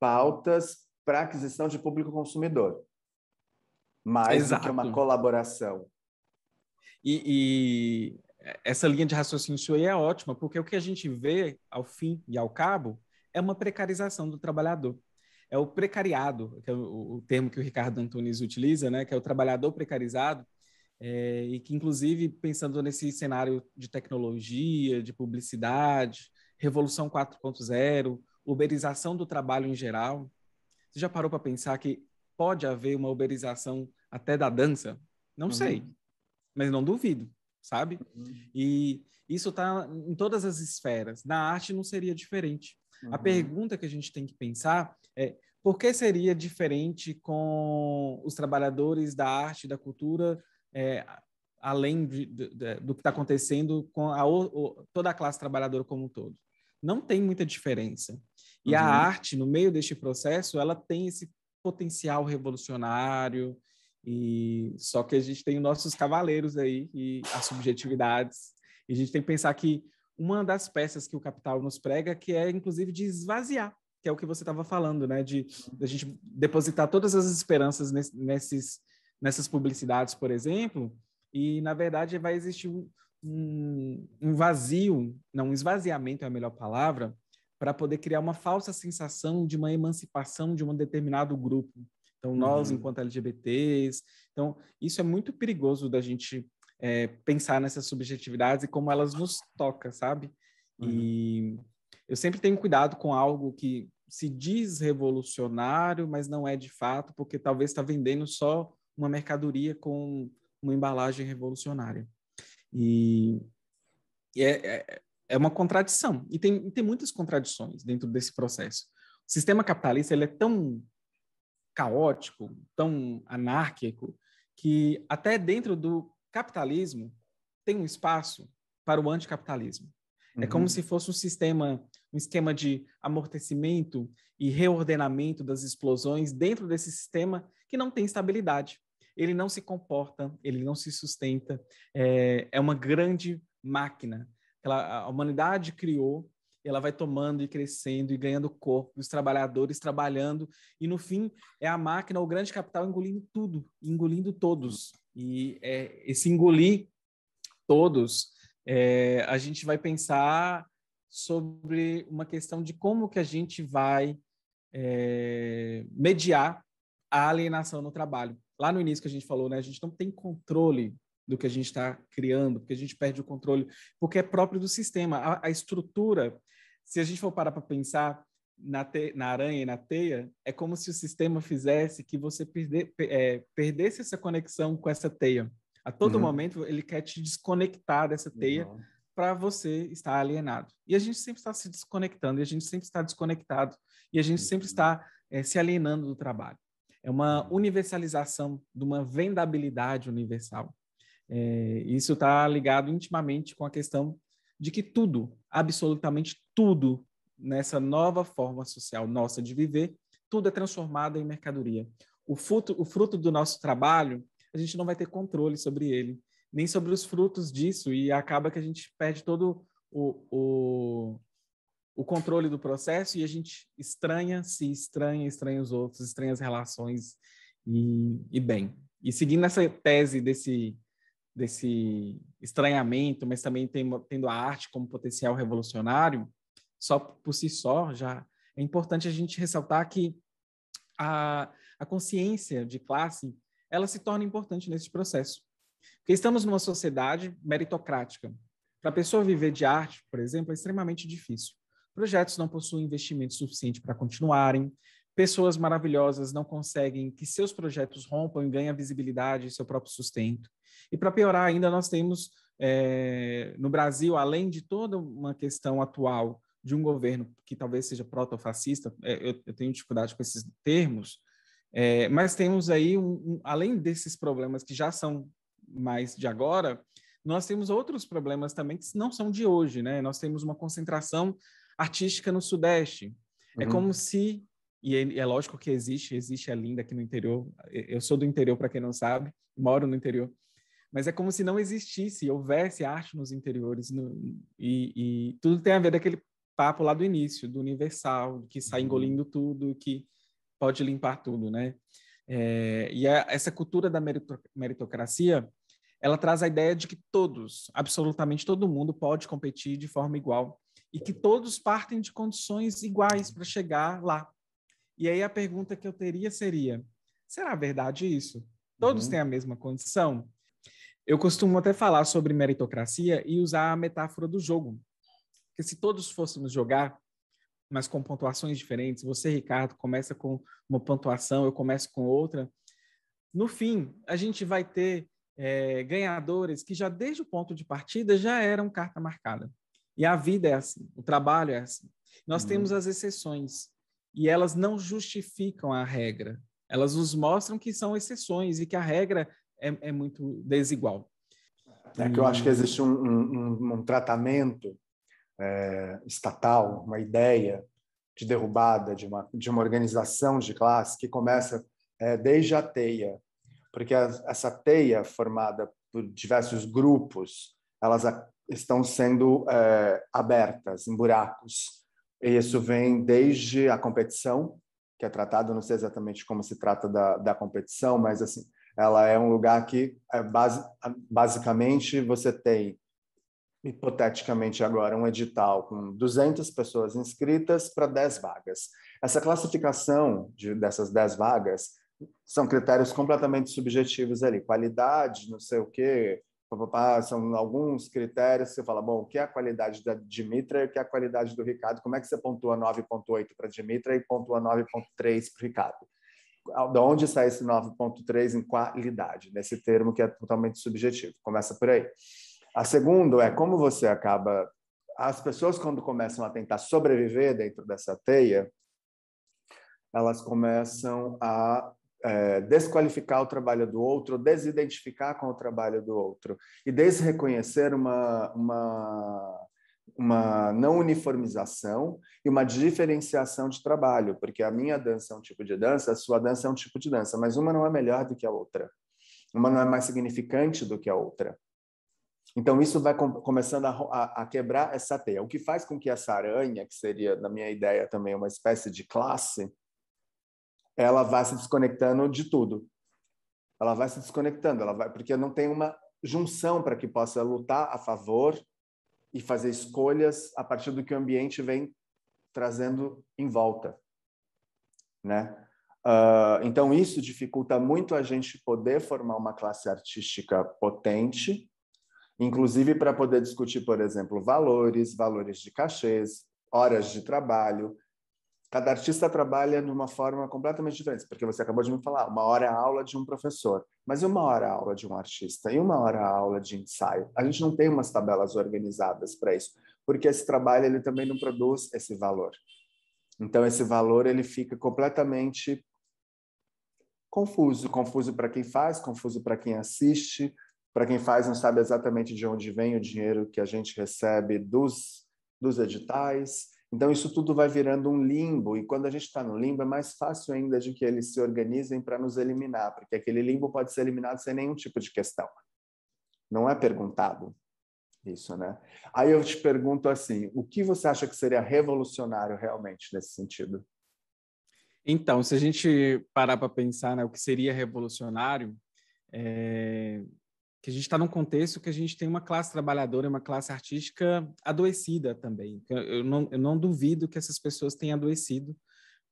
Speaker 1: pautas para aquisição de público consumidor, mais do que uma colaboração.
Speaker 2: E essa linha de raciocínio sua aí é ótima, porque o que a gente vê, ao fim e ao cabo, é uma precarização do trabalhador. É o precariado, que é o termo que o Ricardo Antunes utiliza, né, que é o trabalhador precarizado, e que, inclusive, pensando nesse cenário de tecnologia, de publicidade, Revolução 4.0, uberização do trabalho em geral, você já parou para pensar que pode haver uma uberização até da dança? Não sei, mas não duvido, sabe? E isso está em todas as esferas. Na arte não seria diferente. A pergunta que a gente tem que pensar é por que seria diferente com os trabalhadores da arte e da cultura, além do que está acontecendo com toda a classe trabalhadora como um todo? Não tem muita diferença. E a arte, no meio deste processo, ela tem esse potencial revolucionário, e só que a gente tem os nossos cavaleiros aí e as subjetividades. E a gente tem que pensar que uma das peças que o Capital nos prega, que é, inclusive, de esvaziar, que é o que você estava falando, né? De a gente depositar todas as esperanças nessas publicidades, por exemplo, e, na verdade, vai existir um vazio, não, um esvaziamento é a melhor palavra, para poder criar uma falsa sensação de uma emancipação de um determinado grupo. Então, nós, enquanto LGBTs, então, isso é muito perigoso da gente pensar nessas subjetividades e como elas nos tocam, sabe? E eu sempre tenho cuidado com algo que se diz revolucionário, mas não é de fato, porque talvez está vendendo só uma mercadoria com uma embalagem revolucionária. E é uma contradição. E tem muitas contradições dentro desse processo. O sistema capitalista ele é tão caótico, tão anárquico, que até dentro do capitalismo tem um espaço para o anticapitalismo. É como se fosse um esquema de amortecimento e reordenamento das explosões dentro desse sistema que não tem estabilidade. Ele não se comporta, ele não se sustenta, é uma grande máquina. A humanidade criou, ela vai tomando e crescendo e ganhando corpo, os trabalhadores trabalhando, e no fim é a máquina, o grande capital engolindo tudo, engolindo todos. E esse engolir todos, a gente vai pensar sobre uma questão de como que a gente vai mediar a alienação no trabalho. Lá no início que a gente falou, né, a gente não tem controle do que a gente está criando, porque a gente perde o controle, porque é próprio do sistema. A estrutura, se a gente for parar para pensar na aranha e na teia, é como se o sistema fizesse que você perdesse essa conexão com essa teia. A todo momento, ele quer te desconectar dessa teia para você estar alienado. E a gente sempre está se desconectando, e a gente sempre está desconectado, e a gente sempre está se alienando do trabalho. É uma universalização de uma vendabilidade universal. Isso está ligado intimamente com a questão de que tudo, absolutamente tudo, nessa nova forma social nossa de viver, tudo é transformado em mercadoria. O fruto do nosso trabalho, a gente não vai ter controle sobre ele, nem sobre os frutos disso, e acaba que a gente perde todo o controle do processo e a gente estranha os outros, estranha as relações e bem. E seguindo essa tese desse estranhamento, mas também tendo a arte como potencial revolucionário, só por si só, já é importante a gente ressaltar que a consciência de classe, ela se torna importante nesse processo. Porque estamos numa sociedade meritocrática. Para a pessoa viver de arte, por exemplo, é extremamente difícil. Projetos não possuem investimento suficiente para continuarem, pessoas maravilhosas não conseguem que seus projetos rompam e ganhem visibilidade e seu próprio sustento. E para piorar ainda, nós temos no Brasil, além de toda uma questão atual de um governo que talvez seja protofascista, eu tenho dificuldade com esses termos, mas temos aí, além desses problemas que já são mais de agora, nós temos outros problemas também que não são de hoje, né? Nós temos uma concentração artística no Sudeste. É como se, e é lógico que existe a Linda aqui no interior, eu sou do interior, para quem não sabe, moro no interior, mas é como se não existisse, houvesse arte nos interiores, e tudo tem a ver daquele papo lá do início, do universal, que sai engolindo tudo, que pode limpar tudo, né? Essa cultura da meritocracia, ela traz a ideia de que todos, absolutamente todo mundo, pode competir de forma igual e que todos partem de condições iguais para chegar lá. E aí a pergunta que eu teria seria, será verdade isso? Todos têm a mesma condição? Eu costumo até falar sobre meritocracia e usar a metáfora do jogo. Porque se todos fôssemos jogar, mas com pontuações diferentes, você, Ricardo, começa com uma pontuação, eu começo com outra, no fim, a gente vai ter ganhadores que já desde o ponto de partida já eram carta marcada. E a vida é assim, o trabalho é assim. Nós temos as exceções e elas não justificam a regra. Elas nos mostram que são exceções e que a regra é muito desigual.
Speaker 1: Que eu acho que existe um tratamento estatal, uma ideia de derrubada de uma organização de classe que começa desde a teia, porque essa teia formada por diversos grupos, elas estão sendo abertas em buracos. E isso vem desde a competição, que é tratado, não sei exatamente como se trata da competição, mas assim, ela é um lugar que basicamente você tem, hipoteticamente agora, um edital com 200 pessoas inscritas para 10 vagas. Essa classificação dessas 10 vagas são critérios completamente subjetivos ali, qualidade, não sei o quê, são alguns critérios que você fala, bom, o que é a qualidade da Dimitra e o que é a qualidade do Ricardo? Como é que você pontua 9,8 para a Dimitra e pontua 9,3 para o Ricardo? De onde sai esse 9,3 em qualidade, nesse termo que é totalmente subjetivo? Começa por aí. A segunda é como você acaba as pessoas, quando começam a tentar sobreviver dentro dessa teia, elas começam a desqualificar o trabalho do outro, desidentificar com o trabalho do outro e desreconhecer uma não uniformização e uma diferenciação de trabalho, porque a minha dança é um tipo de dança, a sua dança é um tipo de dança, mas uma não é melhor do que a outra, uma não é mais significante do que a outra. Então, isso vai começando a quebrar essa teia, o que faz com que essa aranha, que seria, na minha ideia, também uma espécie de classe, ela vai se desconectando de tudo. Ela vai se desconectando, porque não tem uma junção para que possa lutar a favor e fazer escolhas a partir do que o ambiente vem trazendo em volta, né? Então, isso dificulta muito a gente poder formar uma classe artística potente, inclusive para poder discutir, por exemplo, valores de cachês, horas de trabalho. Cada artista trabalha de uma forma completamente diferente, porque você acabou de me falar, uma hora é a aula de um professor, mas e uma hora é a aula de um artista? E uma hora é a aula de ensaio? A gente não tem umas tabelas organizadas para isso, porque esse trabalho ele também não produz esse valor. Então, esse valor ele fica completamente confuso para quem faz, confuso para quem assiste, para quem faz não sabe exatamente de onde vem o dinheiro que a gente recebe dos editais. Então, isso tudo vai virando um limbo, e quando a gente está no limbo, é mais fácil ainda de que eles se organizem para nos eliminar, porque aquele limbo pode ser eliminado sem nenhum tipo de questão. Não é perguntado isso, né? Aí eu te pergunto assim, o que você acha que seria revolucionário realmente nesse sentido?
Speaker 2: Então, se a gente parar para pensar, né, o que seria revolucionário, que a gente está num contexto que a gente tem uma classe trabalhadora, uma classe artística adoecida também. Eu não duvido que essas pessoas tenham adoecido,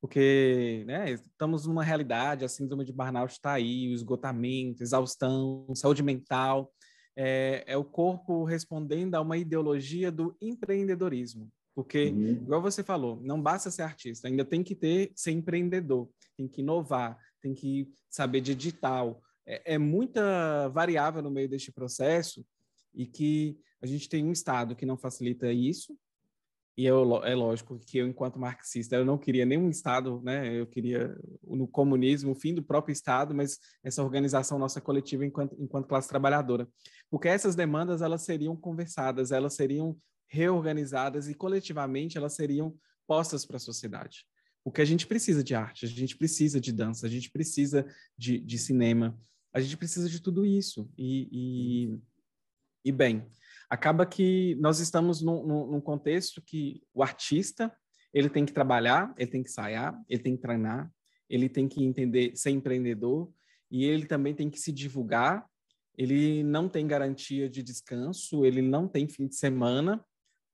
Speaker 2: porque, né, estamos numa realidade, a síndrome de burnout está aí, o esgotamento, exaustão, saúde mental, é o corpo respondendo a uma ideologia do empreendedorismo. Porque, igual você falou, não basta ser artista, ainda tem que ser empreendedor, tem que inovar, tem que saber de digital. É muita variável no meio deste processo e que a gente tem um Estado que não facilita isso. E é lógico que eu, enquanto marxista, eu não queria nenhum Estado, né? Eu queria, no comunismo, o fim do próprio Estado, mas essa organização nossa coletiva enquanto classe trabalhadora. Porque essas demandas, elas seriam conversadas, elas seriam reorganizadas e, coletivamente, elas seriam postas para a sociedade. Porque a gente precisa de arte, a gente precisa de dança, a gente precisa de cinema, a gente precisa de tudo isso. E bem, acaba que nós estamos num contexto que o artista, ele tem que trabalhar, ele tem que ensaiar, ele tem que treinar, ele tem que entender, ser empreendedor, e ele também tem que se divulgar, ele não tem garantia de descanso, ele não tem fim de semana,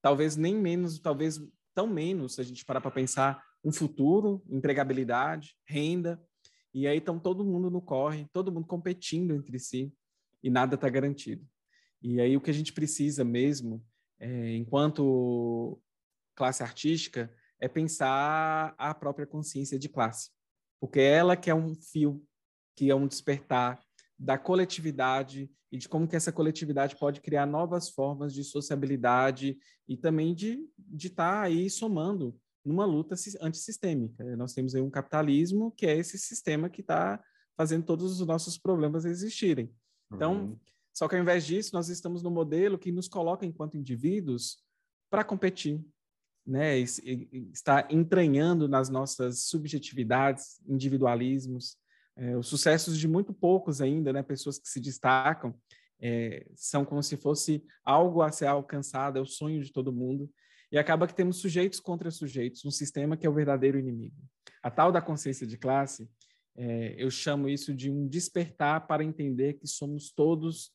Speaker 2: talvez nem menos, talvez tão menos, se a gente parar para pensar, um futuro, empregabilidade, renda, e aí estão todo mundo no corre, todo mundo competindo entre si, e nada está garantido. E aí o que a gente precisa mesmo, enquanto classe artística, é pensar a própria consciência de classe. Porque é ela que é um fio, que é um despertar da coletividade e de como que essa coletividade pode criar novas formas de sociabilidade e também de estar aí somando numa luta antissistêmica. Nós temos aí um capitalismo que é esse sistema que está fazendo todos os nossos problemas existirem. Então, só que ao invés disso, nós estamos no modelo que nos coloca enquanto indivíduos para competir, né? Está entranhando nas nossas subjetividades, individualismos, os sucessos de muito poucos ainda, né? Pessoas que se destacam, são como se fosse algo a ser alcançado, é o sonho de todo mundo, e acaba que temos sujeitos contra sujeitos, um sistema que é o verdadeiro inimigo. A tal da consciência de classe, eu chamo isso de um despertar para entender que somos todos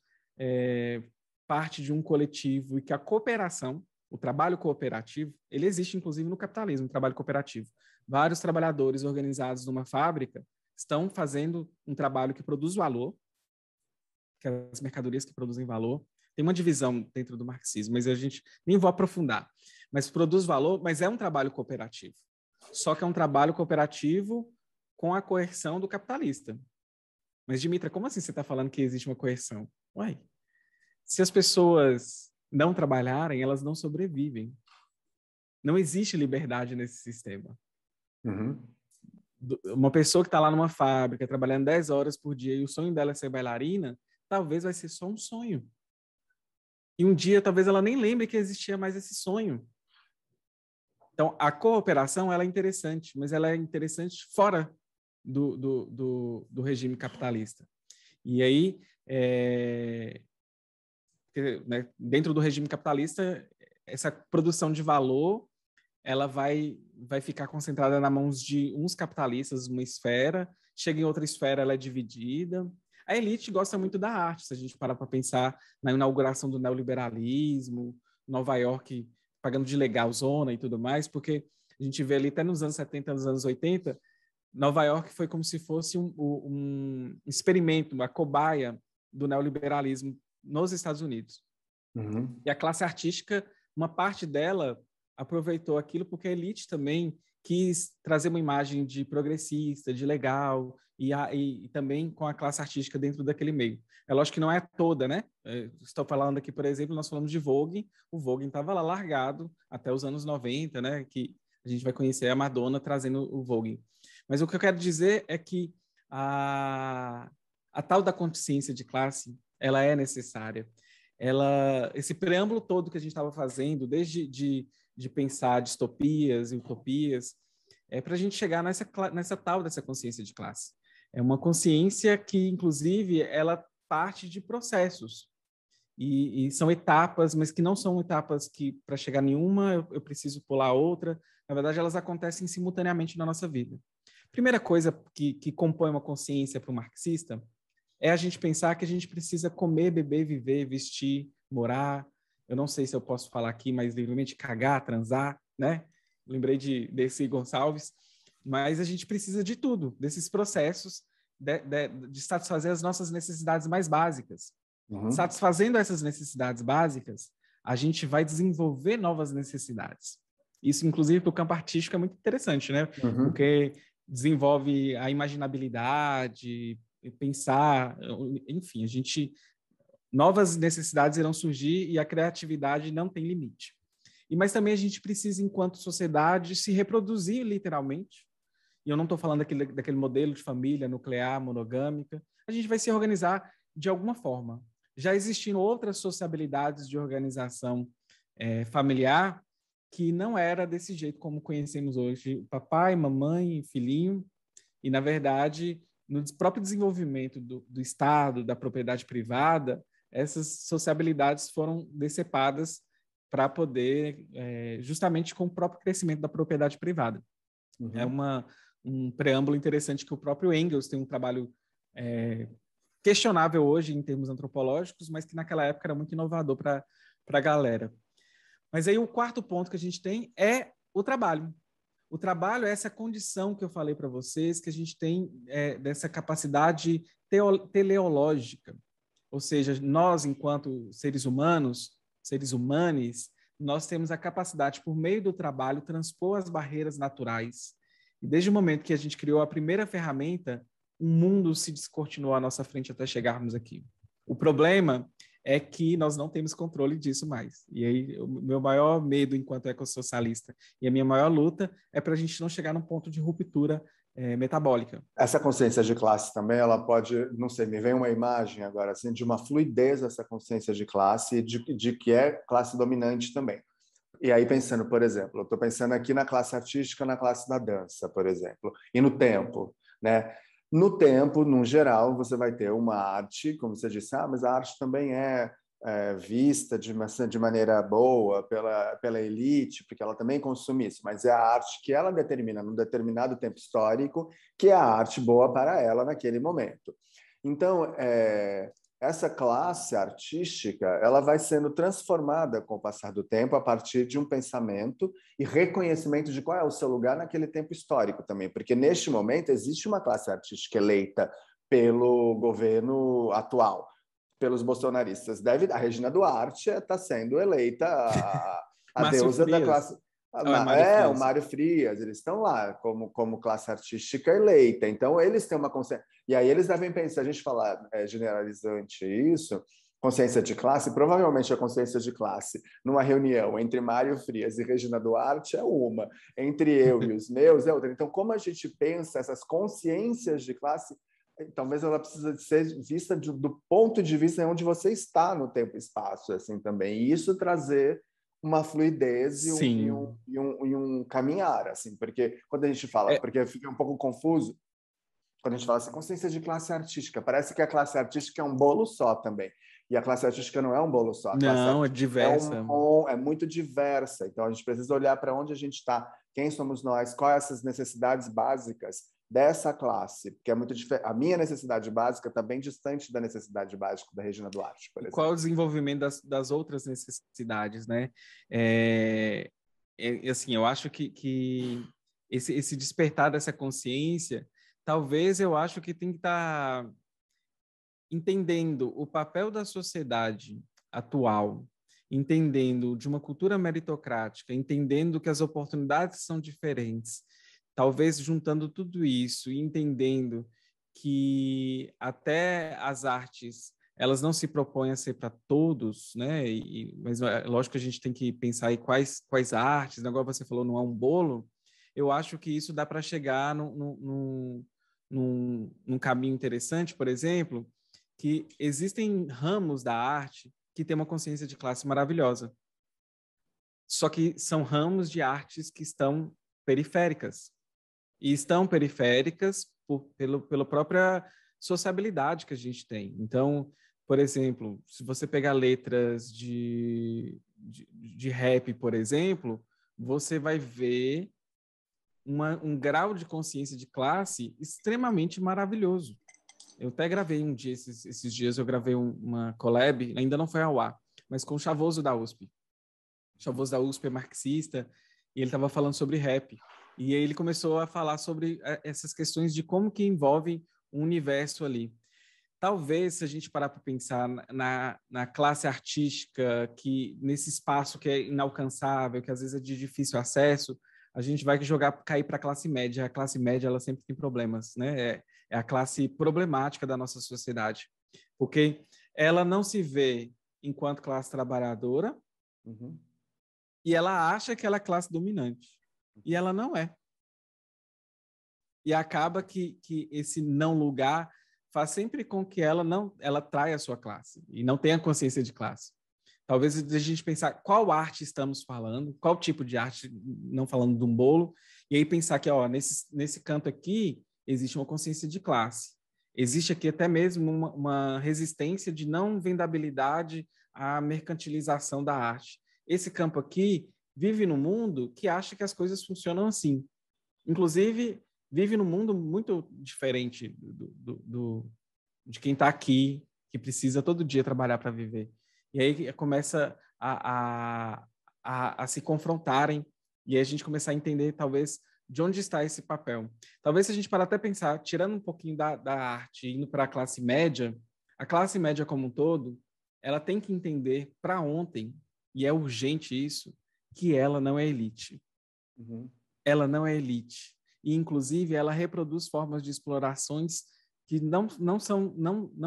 Speaker 2: parte de um coletivo e que a cooperação, o trabalho cooperativo, ele existe inclusive no capitalismo, o trabalho cooperativo. Vários trabalhadores organizados numa fábrica estão fazendo um trabalho que produz valor, que é as mercadorias que produzem valor. Tem uma divisão dentro do marxismo, mas a gente nem vou aprofundar. Mas produz valor, mas é um trabalho cooperativo. Só que é um trabalho cooperativo com a coerção do capitalista. Mas, Dimitra, como assim você está falando que existe uma coerção? Uai, se as pessoas não trabalharem, elas não sobrevivem. Não existe liberdade nesse sistema.
Speaker 1: Uhum.
Speaker 2: Uma pessoa que está lá numa fábrica, trabalhando 10 horas por dia, e o sonho dela é ser bailarina, talvez vai ser só um sonho. E um dia, talvez ela nem lembre que existia mais esse sonho. Então, a cooperação, ela é interessante, mas ela é interessante fora do regime capitalista. E aí, né, dentro do regime capitalista, essa produção de valor, ela vai ficar concentrada nas mãos de uns capitalistas, uma esfera, chega em outra esfera, ela é dividida. A elite gosta muito da arte, se a gente parar para pensar na inauguração do neoliberalismo, Nova York pagando de legalzona e tudo mais, porque a gente vê ali até nos anos 70, nos anos 80, Nova York foi como se fosse um experimento, uma cobaia do neoliberalismo nos Estados Unidos.
Speaker 1: Uhum.
Speaker 2: E a classe artística, uma parte dela aproveitou aquilo porque a elite também quis trazer uma imagem de progressista, de legal, e também com a classe artística dentro daquele meio. É lógico que não é toda, né? Estou falando aqui, por exemplo, nós falamos de Vogue, o Vogue estava lá largado até os anos 90, né? Que a gente vai conhecer a Madonna trazendo o Vogue. Mas o que eu quero dizer é que a tal da consciência de classe, ela é necessária. Esse preâmbulo todo que a gente estava fazendo, desde de pensar distopias e utopias, é para a gente chegar nessa tal dessa consciência de classe. É uma consciência que, inclusive, ela parte de processos. E são etapas, mas que não são etapas que, para chegar em uma, eu preciso pular outra. Na verdade, elas acontecem simultaneamente na nossa vida. Primeira coisa que compõe uma consciência para o marxista é a gente pensar que a gente precisa comer, beber, viver, vestir, morar. Eu não sei se eu posso falar aqui mais livremente, cagar, transar, né? Lembrei desse Gonçalves. Mas a gente precisa de tudo, desses processos de satisfazer as nossas necessidades mais básicas.
Speaker 1: Uhum.
Speaker 2: Satisfazendo essas necessidades básicas, a gente vai desenvolver novas necessidades. Isso, inclusive, para o campo artístico é muito interessante, né?
Speaker 1: Uhum.
Speaker 2: Porque desenvolve a imaginabilidade, pensar, enfim, novas necessidades irão surgir e a criatividade não tem limite. Mas também a gente precisa, enquanto sociedade, se reproduzir literalmente. E eu não estou falando daquele modelo de família nuclear, monogâmica. A gente vai se organizar de alguma forma. Já existiram outras sociabilidades de organização familiar que não era desse jeito como conhecemos hoje, papai, mamãe, filhinho, e, na verdade, no próprio desenvolvimento do Estado, da propriedade privada, essas sociabilidades foram decepadas para poder, justamente com o próprio crescimento da propriedade privada.
Speaker 1: Uhum.
Speaker 2: É um preâmbulo interessante que o próprio Engels tem um trabalho questionável hoje em termos antropológicos, mas que naquela época era muito inovador para a galera. Mas aí o quarto ponto que a gente tem é o trabalho. O trabalho é essa condição que eu falei para vocês, que a gente tem dessa capacidade teleológica. Ou seja, nós, enquanto seres humanos, seres humanes, nós temos a capacidade, por meio do trabalho, transpor as barreiras naturais. E desde o momento que a gente criou a primeira ferramenta, o mundo se descortinou à nossa frente até chegarmos aqui. O problema é que nós não temos controle disso mais. E aí, o meu maior medo enquanto ecossocialista e a minha maior luta é para a gente não chegar num ponto de ruptura metabólica.
Speaker 1: Essa consciência de classe também, ela pode, não sei, me vem uma imagem agora, assim, de uma fluidez dessa consciência de classe e de que é classe dominante também. E aí, pensando, por exemplo, eu estou pensando aqui na classe artística, na classe da dança, por exemplo, e no tempo, né? No tempo, no geral, você vai ter uma arte, como você disse, mas a arte também é vista de maneira boa pela elite, porque ela também consome isso, mas é a arte que ela determina num determinado tempo histórico, que é a arte boa para ela naquele momento. Então, essa classe artística, ela vai sendo transformada com o passar do tempo a partir de um pensamento e reconhecimento de qual é o seu lugar naquele tempo histórico também, porque neste momento existe uma classe artística eleita pelo governo atual, pelos bolsonaristas. A Regina Duarte está sendo eleita a deusa da classe... o Mário Frias, eles estão lá como classe artística eleita. Então, eles têm uma consciência. E aí eles devem pensar, se a gente falar generalizante isso, Consciência de classe, provavelmente a consciência de classe numa reunião entre Mário Frias e Regina Duarte é uma, entre eu e os meus é outra. Então, como a gente pensa essas consciências de classe, talvez ela precisa de ser vista do ponto de vista onde você está no tempo e espaço, assim, também. E isso trazer uma fluidez e um caminhar, assim, porque quando a gente fala, porque fica um pouco confuso, quando a gente fala assim, consciência de classe artística, parece que a classe artística é um bolo só também. E a classe artística não é um bolo só. A classe
Speaker 2: Não, é
Speaker 1: artística
Speaker 2: diversa.
Speaker 1: é muito diversa. Então, a gente precisa olhar para onde a gente está, quem somos nós, quais essas necessidades básicas dessa classe. Porque é muito a minha necessidade básica está bem distante da necessidade básica da Regina Duarte, por exemplo.
Speaker 2: Qual é o desenvolvimento das outras necessidades, né? Assim, eu acho que esse despertar dessa consciência, talvez eu acho que tem que estar entendendo o papel da sociedade atual, entendendo de uma cultura meritocrática, entendendo que as oportunidades são diferentes, talvez juntando tudo isso e entendendo que até as artes elas não se propõem a ser para todos, né? Mas lógico que a gente tem que pensar em quais artes, agora você falou não é um bolo, eu acho que isso dá para chegar num caminho interessante, por exemplo, que existem ramos da arte que têm uma consciência de classe maravilhosa. Só que são ramos de artes que estão periféricas. E estão periféricas pela própria sociabilidade que a gente tem. Então, por exemplo, se você pegar letras de rap, por exemplo, você vai ver um grau de consciência de classe extremamente maravilhoso. Eu até gravei um dia, esses dias eu gravei uma collab, ainda não foi ao ar, mas com o Chavoso da USP. O Chavoso da USP é marxista e ele estava falando sobre rap. E aí ele começou a falar sobre essas questões de como que envolvem um universo ali. Talvez, se a gente parar para pensar na classe artística, que nesse espaço que é inalcançável, que às vezes é de difícil acesso, a gente vai cair para a classe média. A classe média, ela sempre tem problemas, né? É a classe problemática da nossa sociedade, porque ela não se vê enquanto classe trabalhadora e ela acha que ela é classe dominante. E ela não é. E acaba que esse não lugar faz sempre com que ela traia a sua classe e não tenha consciência de classe. Talvez a gente pensar qual arte estamos falando, qual tipo de arte, não falando de um bolo, e aí pensar que nesse canto aqui existe uma consciência de classe. Existe aqui até mesmo uma resistência de não vendabilidade à mercantilização da arte. Esse campo aqui vive num mundo que acha que as coisas funcionam assim. Inclusive, vive num mundo muito diferente de quem está aqui, que precisa todo dia trabalhar para viver. E aí começa a se confrontarem e aí a gente começar a entender, talvez, de onde está esse papel. Talvez se a gente parar até pensar, tirando um pouquinho da arte, indo para a classe média como um todo, ela tem que entender para ontem, e é urgente isso, que ela não é elite. Ela não é elite. E, inclusive, ela reproduz formas de explorações que não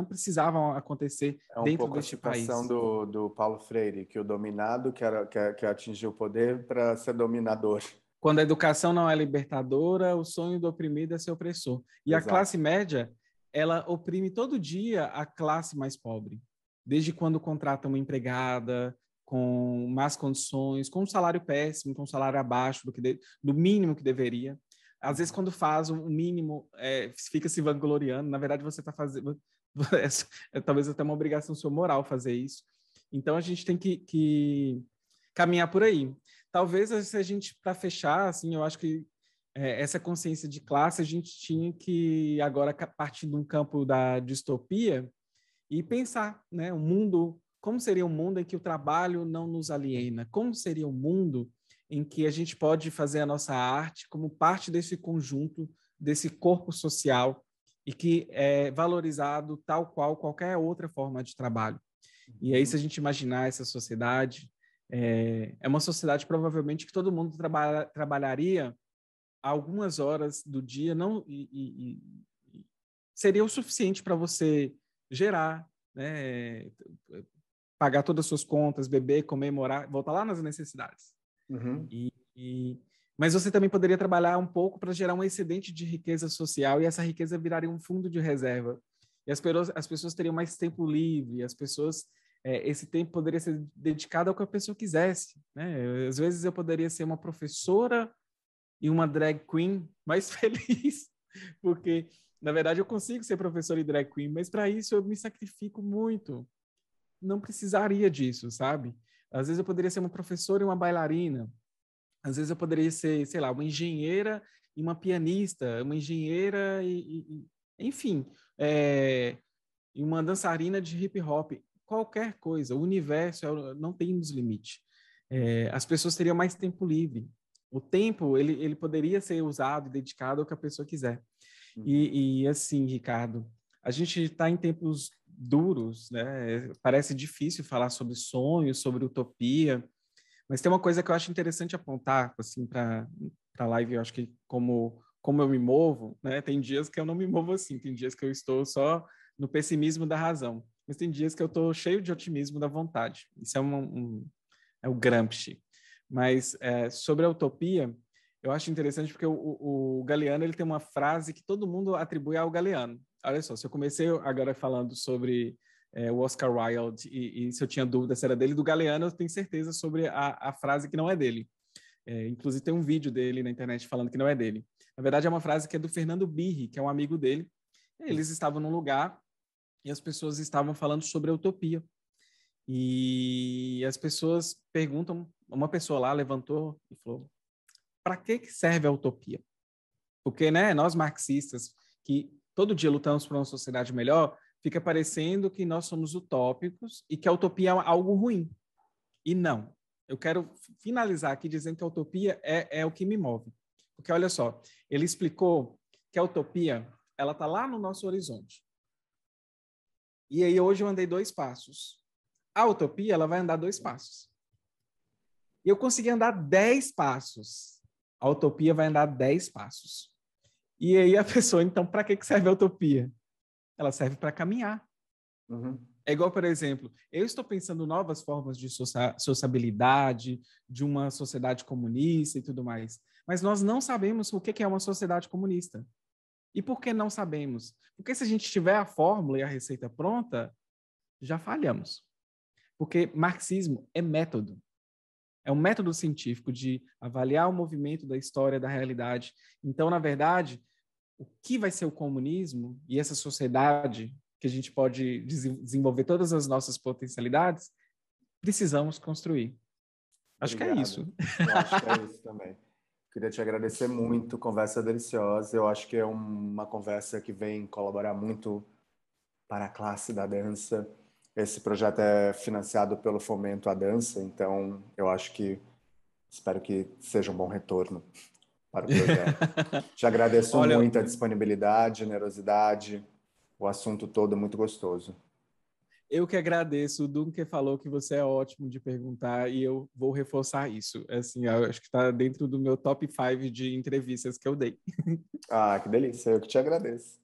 Speaker 2: precisavam acontecer dentro deste país.
Speaker 1: É um pouco a citação do Paulo Freire, que o dominado quer atingir o poder para ser dominador.
Speaker 2: Quando a educação não é libertadora, o sonho do oprimido é ser opressor. E Exato. A classe média, ela oprime todo dia a classe mais pobre. Desde quando contrata uma empregada com más condições, com um salário péssimo, com um salário abaixo do mínimo que deveria. Às vezes, quando faz o mínimo, fica se vangloriando. Na verdade, você está fazendo... talvez até uma obrigação sua moral fazer isso. Então, a gente tem que caminhar por aí. Talvez, se a gente, para fechar, assim, eu acho que essa consciência de classe, a gente tinha que, agora, partir de um campo da distopia e pensar, né, como seria um mundo em que o trabalho não nos aliena? Como seria um mundo em que a gente pode fazer a nossa arte como parte desse conjunto, desse corpo social, e que é valorizado tal qual qualquer outra forma de trabalho? E aí, se a gente imaginar essa sociedade, é uma sociedade provavelmente que todo mundo trabalharia algumas horas do dia, não, seria o suficiente para você gerar, né? Pagar todas as suas contas, beber, comer, morar, voltar lá nas necessidades.
Speaker 1: Uhum.
Speaker 2: Mas você também poderia trabalhar um pouco para gerar um excedente de riqueza social e essa riqueza viraria um fundo de reserva. E as pessoas teriam mais tempo livre, esse tempo poderia ser dedicado ao que a pessoa quisesse, né? Às vezes eu poderia ser uma professora e uma drag queen mais feliz, porque, na verdade, eu consigo ser professora e drag queen, mas para isso eu me sacrifico muito. Não precisaria disso, sabe? Às vezes eu poderia ser uma professora e uma bailarina. Às vezes eu poderia ser, sei lá, uma engenheira e uma pianista, uma engenheira enfim, e uma dançarina de hip hop. Qualquer coisa. O universo não tem nos limite. As pessoas teriam mais tempo livre. O tempo, ele poderia ser usado e dedicado ao que a pessoa quiser. E assim, Ricardo, a gente está em tempos duros, né? Parece difícil falar sobre sonhos, sobre utopia, mas tem uma coisa que eu acho interessante apontar, assim, para a live. Eu acho que como eu me movo, né? Tem dias que eu não me movo assim, tem dias que eu estou só no pessimismo da razão, mas tem dias que eu estou cheio de otimismo da vontade. Isso é o Gramsci. Mas sobre a utopia, eu acho interessante porque o Galeano ele tem uma frase que todo mundo atribui ao Galeano. Olha só, se eu comecei agora falando sobre o Oscar Wilde e se eu tinha dúvida se era dele, do Galeano eu tenho certeza sobre a frase que não é dele. Inclusive tem um vídeo dele na internet falando que não é dele. Na verdade é uma frase que é do Fernando Birri, que é um amigo dele. Eles estavam num lugar e as pessoas estavam falando sobre a utopia. E as pessoas perguntam, uma pessoa lá levantou e falou: para que serve a utopia? Porque, né, nós marxistas, que todo dia lutamos por uma sociedade melhor, fica parecendo que nós somos utópicos e que a utopia é algo ruim. E não. Eu quero finalizar aqui dizendo que a utopia é o que me move. Porque, olha só, ele explicou que a utopia ela está lá no nosso horizonte. E aí hoje eu andei 2 passos. A utopia ela vai andar 2 passos. E eu consegui andar 10 passos. A utopia vai andar 10 passos. E aí a pessoa, então, para que serve a utopia? Ela serve para caminhar.
Speaker 1: Uhum.
Speaker 2: É igual, por exemplo, eu estou pensando novas formas de sociabilidade, de uma sociedade comunista e tudo mais. Mas nós não sabemos o que é uma sociedade comunista. E por que não sabemos? Porque se a gente tiver a fórmula e a receita pronta, já falhamos. Porque marxismo é método. É um método científico de avaliar o movimento da história, da realidade. Então, na verdade, o que vai ser o comunismo e essa sociedade que a gente pode desenvolver todas as nossas potencialidades, precisamos construir. Acho que é isso.
Speaker 1: Eu acho que é isso também. Queria te agradecer muito, conversa deliciosa. Eu acho que é uma conversa que vem colaborar muito para a classe da dança. Esse projeto é financiado pelo Fomento à Dança, então eu acho que espero que seja um bom retorno para o projeto. Te agradeço
Speaker 2: Olha,
Speaker 1: muito a disponibilidade, generosidade, o assunto todo é muito gostoso.
Speaker 2: eu que agradeço. O Dunker falou que você é ótimo de perguntar e eu vou reforçar isso. Assim, eu acho que está dentro do meu top 5 de entrevistas que eu dei.
Speaker 1: Ah, que delícia, eu que te agradeço.